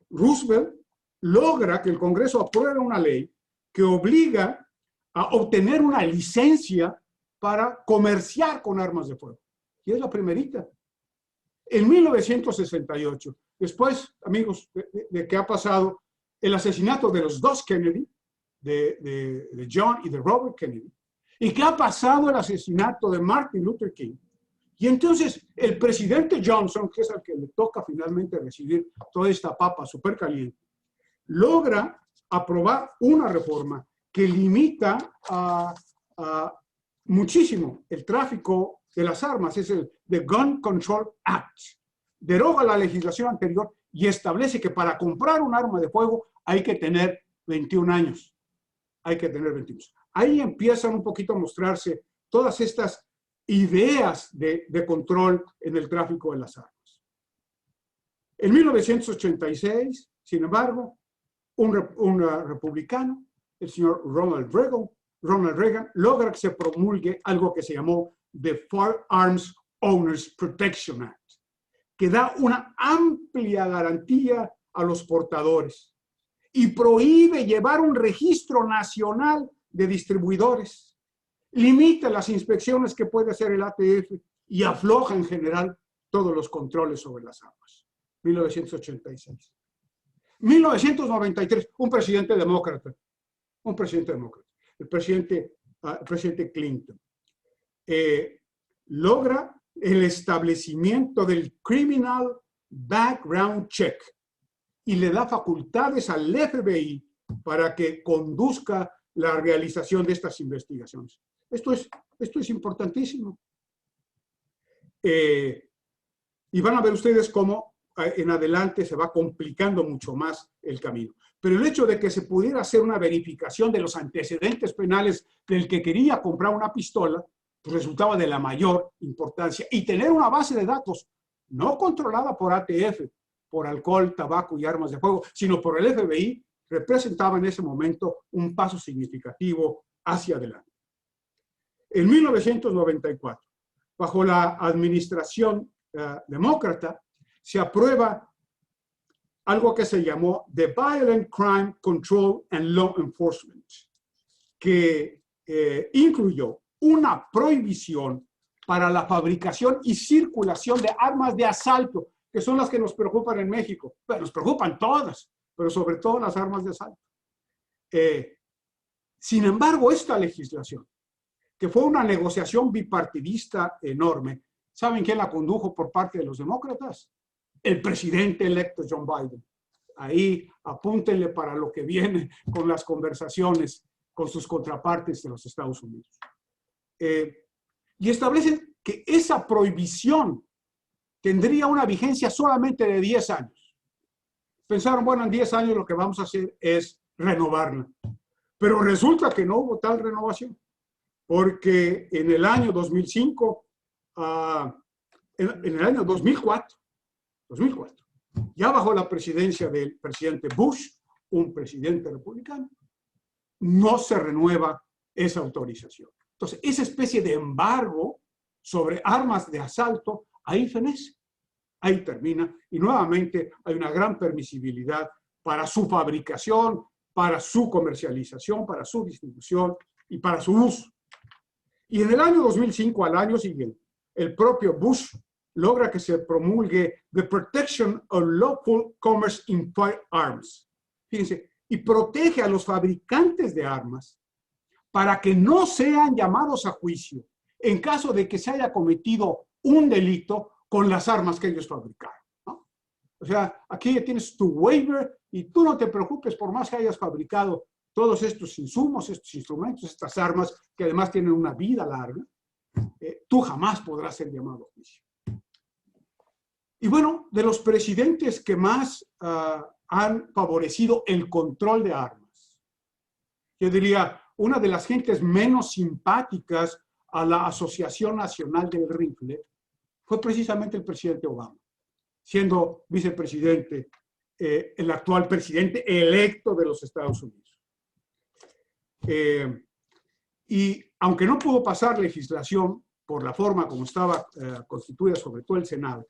Roosevelt logra que el Congreso apruebe una ley que obliga a obtener una licencia para comerciar con armas de fuego. Y es la primerita. En 1968, después, amigos, de que ha pasado el asesinato de los dos Kennedy, de John y de Robert Kennedy, y que ha pasado el asesinato de Martin Luther King, y entonces el presidente Johnson, que es al que le toca finalmente recibir toda esta papa súper caliente, logra aprobar una reforma que limita muchísimo el tráfico de las armas, es el The Gun Control Act. Deroga la legislación anterior y establece que para comprar un arma de fuego hay que tener 21 años. Hay que tener 21 años. Ahí empiezan un poquito a mostrarse todas estas ideas de control en el tráfico de las armas. En 1986, sin embargo, un republicano, el señor Ronald Reagan, logra que se promulgue algo que se llamó The Firearms Owners Protection Act, que da una amplia garantía a los portadores y prohíbe llevar un registro nacional de distribuidores, limita las inspecciones que puede hacer el ATF y afloja en general todos los controles sobre las armas. 1986. 1993, un presidente demócrata, el presidente Clinton, logra el establecimiento del Criminal Background Check y le da facultades al FBI para que conduzca la realización de estas investigaciones. Esto es importantísimo. Y van a ver ustedes cómo en adelante se va complicando mucho más el camino. Pero el hecho de que se pudiera hacer una verificación de los antecedentes penales del que quería comprar una pistola, pues resultaba de la mayor importancia. Y tener una base de datos no controlada por ATF, por alcohol, tabaco y armas de fuego, sino por el FBI, representaba en ese momento un paso significativo hacia adelante. En 1994, bajo la administración demócrata, se aprueba algo que se llamó The Violent Crime Control and Law Enforcement, que incluyó una prohibición para la fabricación y circulación de armas de asalto, que son las que nos preocupan en México. Bueno, nos preocupan todas, pero sobre todo las armas de asalto. Sin embargo, esta legislación, que fue una negociación bipartidista enorme, ¿Saben quién la condujo por parte de los demócratas? El presidente electo John Biden. Ahí apúntenle para lo que viene con las conversaciones con sus contrapartes de los Estados Unidos. Y establecen que esa prohibición tendría una vigencia solamente de 10 años. Pensaron, bueno, en 10 años lo que vamos a hacer es renovarla. Pero resulta que no hubo tal renovación, porque en el año 2005, en el año 2004, ya bajo la presidencia del presidente Bush, un presidente republicano, no se renueva esa autorización. Entonces, esa especie de embargo sobre armas de asalto, ahí fenece, ahí termina, y nuevamente hay una gran permisibilidad para su fabricación, para su comercialización, para su distribución y para su uso. Y en el año 2005, al año siguiente, el propio Bush logra que se promulgue The Protection of Lawful Commerce in Firearms. Fíjense, y protege a los fabricantes de armas para que no sean llamados a juicio en caso de que se haya cometido un delito con las armas que ellos fabricaron, ¿no? O sea, aquí ya tienes tu waiver y tú no te preocupes por más que hayas fabricado todos estos insumos, estos instrumentos, estas armas que además tienen una vida larga, tú jamás podrás ser llamado a juicio. Y bueno, de los presidentes que más han favorecido el control de armas, yo diría, una de las gentes menos simpáticas a la Asociación Nacional del Rifle fue precisamente el presidente Obama, siendo vicepresidente, el actual presidente electo de los Estados Unidos. Y aunque no pudo pasar legislación por la forma como estaba constituida, sobre todo el Senado,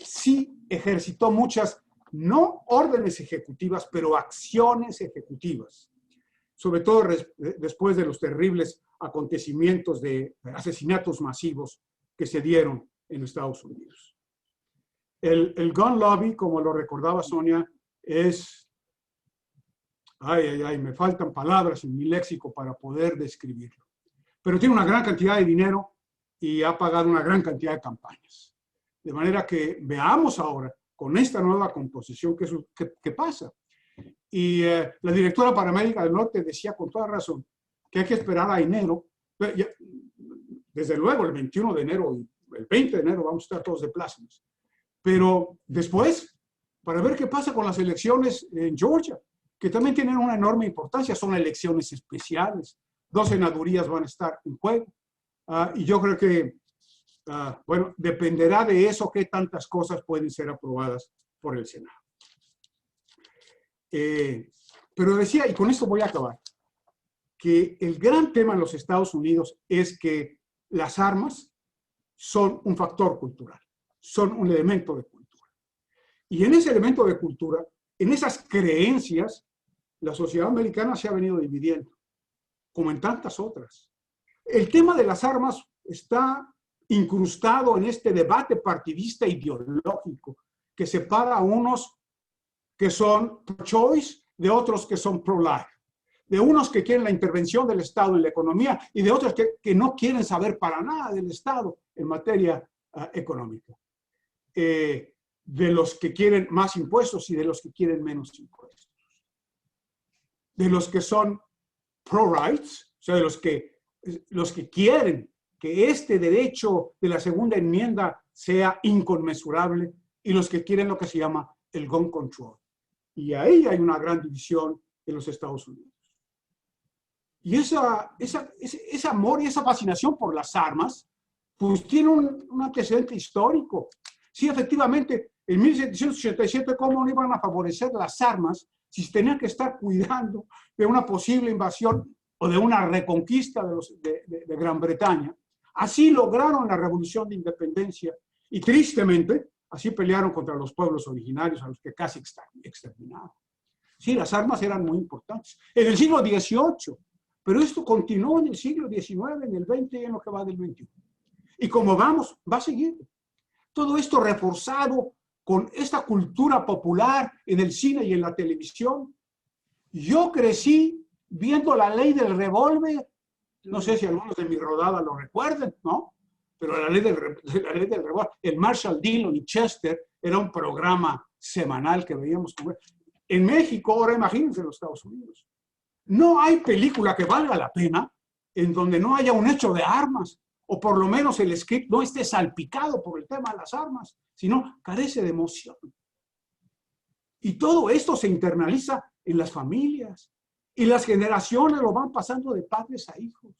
sí ejercitó muchas, no órdenes ejecutivas, pero acciones ejecutivas, sobre todo después de los terribles acontecimientos de asesinatos masivos que se dieron en Estados Unidos. El gun lobby, como lo recordaba Sonia, es... me faltan palabras en mi léxico para poder describirlo. Pero tiene una gran cantidad de dinero y ha pagado una gran cantidad de campañas. De manera que veamos ahora, con esta nueva composición, qué pasa. Y la directora para América del Norte decía con toda razón que hay que esperar a enero. Desde luego, el 21 de enero y el 20 de enero vamos a estar todos de plácemes. Pero después, para ver qué pasa con las elecciones en Georgia, que también tienen una enorme importancia, son elecciones especiales. 2 senadurías van a estar en juego. Y yo creo que, bueno, dependerá de eso qué tantas cosas pueden ser aprobadas por el Senado. Pero decía, y con esto voy a acabar, que el gran tema en los Estados Unidos es que las armas son un factor cultural, son un elemento de cultura. Y en ese elemento de cultura, en esas creencias, la sociedad americana se ha venido dividiendo, como en tantas otras. El tema de las armas está incrustado en este debate partidista ideológico que separa a unos que son pro-choice de otros que son pro-life, de unos que quieren la intervención del Estado en la economía y de otros que no quieren saber para nada del Estado en materia económica, de los que quieren más impuestos y de los que quieren menos impuestos, de los que son pro-rights, o sea, de los que quieren que este derecho de la segunda enmienda sea inconmensurable y los que quieren lo que se llama el gun control. Y ahí hay una gran división en los Estados Unidos. Y ese amor y esa fascinación por las armas, pues tiene un antecedente histórico. Sí, efectivamente, en 1787, ¿cómo no iban a favorecer las armas si se tenían que estar cuidando de una posible invasión o de una reconquista de Gran Bretaña? Así lograron la Revolución de Independencia y tristemente así pelearon contra los pueblos originarios a los que casi exterminaron. Sí, las armas eran muy importantes. En el siglo XVIII, pero esto continuó en el siglo XIX, en el XX y en lo que va del XXI. Y como vamos, va a seguir. Todo esto reforzado con esta cultura popular en el cine y en la televisión. Yo crecí viendo La Ley del Revólver. No sé si algunos de mi rodada lo recuerden, ¿no? pero la ley del revólver, el Marshall Dillon y Chester era un programa semanal que veíamos. En México, ahora imagínense en los Estados Unidos. No hay película que valga la pena en donde no haya un hecho de armas, o por lo menos el script no esté salpicado por el tema de las armas, sino carece de emoción. Y todo esto se internaliza en las familias, y las generaciones lo van pasando de padres a hijos.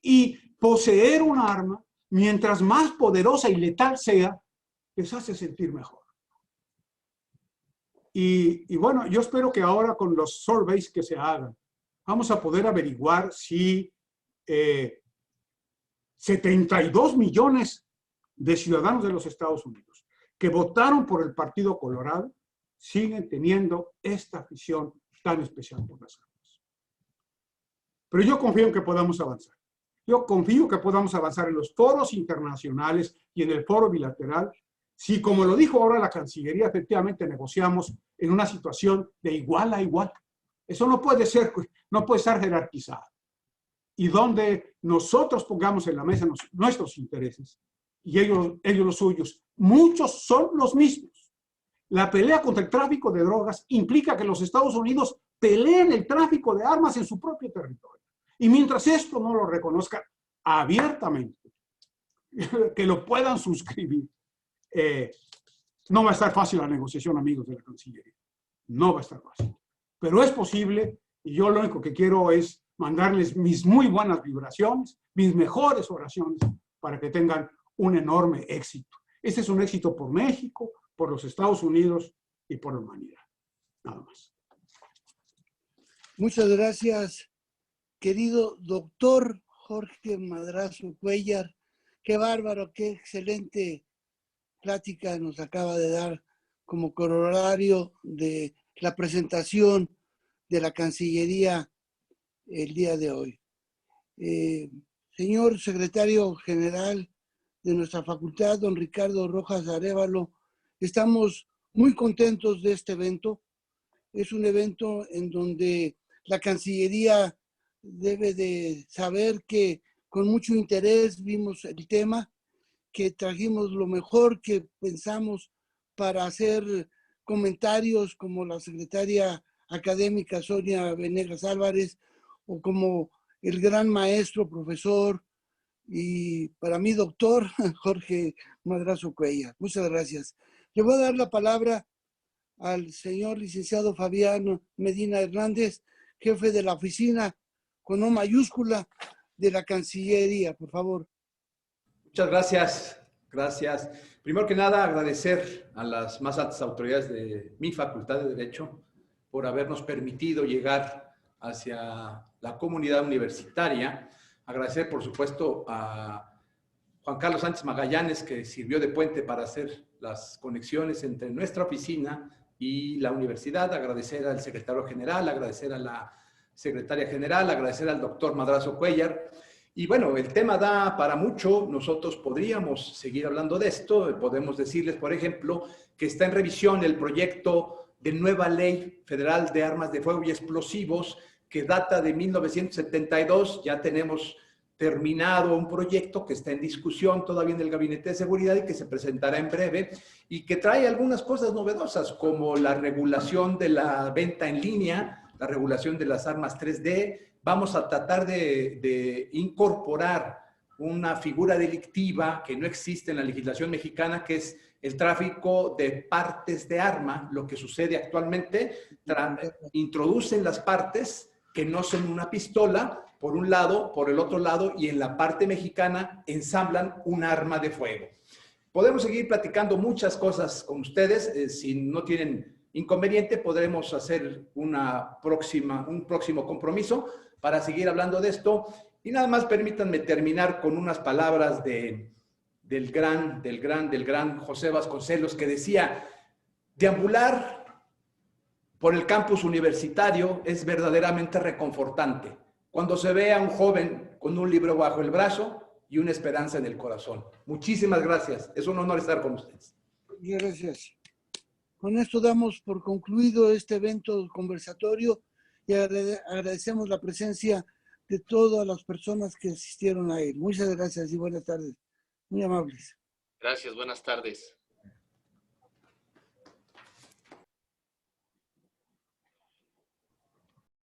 Y poseer un arma, mientras más poderosa y letal sea, les hace sentir mejor. Y bueno, yo espero que ahora con los surveys que se hagan, vamos a poder averiguar si 72 millones de ciudadanos de los Estados Unidos que votaron por el Partido Colorado siguen teniendo esta afición tan especial por las armas. Pero yo confío en que podamos avanzar. Yo confío que podamos avanzar en los foros internacionales y en el foro bilateral, si, como lo dijo ahora la Cancillería, efectivamente negociamos en una situación de igual a igual. Eso no puede ser, no puede estar jerarquizado. Y donde nosotros pongamos en la mesa nuestros intereses y ellos los suyos, muchos son los mismos. La pelea contra el tráfico de drogas implica que los Estados Unidos peleen el tráfico de armas en su propio territorio. Y mientras esto no lo reconozcan abiertamente, que lo puedan suscribir, no va a estar fácil la negociación, amigos de la Cancillería. No va a estar fácil. Pero es posible, y yo lo único que quiero es mandarles mis muy buenas vibraciones, mis mejores oraciones, para que tengan un enorme éxito. Este es un éxito por México, por los Estados Unidos y por la humanidad. Nada más. Muchas gracias, querido doctor Jorge Madrazo Cuéllar. Qué bárbaro, qué excelente plática nos acaba de dar como corolario de la presentación de la Cancillería el día de hoy. Señor secretario general de nuestra facultad, don Ricardo Rojas Arévalo, estamos muy contentos de este evento. Es un evento en donde la Cancillería debe de saber que con mucho interés vimos el tema, que trajimos lo mejor que pensamos para hacer comentarios como la secretaria académica Sonia Venegas Álvarez o como el gran maestro, profesor y para mí doctor Jorge Madrazo Cuéllar. Muchas gracias. Le voy a dar la palabra al señor licenciado Fabián Medina Hernández, jefe de la oficina con O mayúscula de la Cancillería, por favor. Muchas gracias. Gracias. Primero que nada, agradecer a las más altas autoridades de mi Facultad de Derecho por habernos permitido llegar hacia la comunidad universitaria. Agradecer, por supuesto, a Juan Carlos Sánchez Magallanes, que sirvió de puente para hacer las conexiones entre nuestra oficina y la universidad. Agradecer al secretario general, agradecer a la secretaria general, agradecer al doctor Madrazo Cuéllar. Y bueno, el tema da para mucho. Nosotros podríamos seguir hablando de esto. Podemos decirles, por ejemplo, que está en revisión el proyecto de nueva ley federal de armas de fuego y explosivos que data de 1972. Ya tenemos terminado un proyecto que está en discusión todavía en el Gabinete de Seguridad y que se presentará en breve y que trae algunas cosas novedosas como la regulación de la venta en línea, la regulación de las armas 3D. Vamos a tratar de incorporar una figura delictiva que no existe en la legislación mexicana, que es el tráfico de partes de arma. Lo que sucede actualmente, introducen las partes que no son una pistola, por un lado, por el otro lado, y en la parte mexicana ensamblan un arma de fuego. Podemos seguir platicando muchas cosas con ustedes. Si no tienen inconveniente, podremos hacer un próximo compromiso para seguir hablando de esto. Y nada más permítanme terminar con unas palabras del gran José Vasconcelos, que decía: deambular por el campus universitario es verdaderamente reconfortante cuando se ve a un joven con un libro bajo el brazo y una esperanza en el corazón. Muchísimas gracias. Es un honor estar con ustedes. Gracias. Con esto damos por concluido este evento conversatorio y agradecemos la presencia de todas las personas que asistieron a él. Muchas gracias y buenas tardes. Muy amables. Gracias, buenas tardes.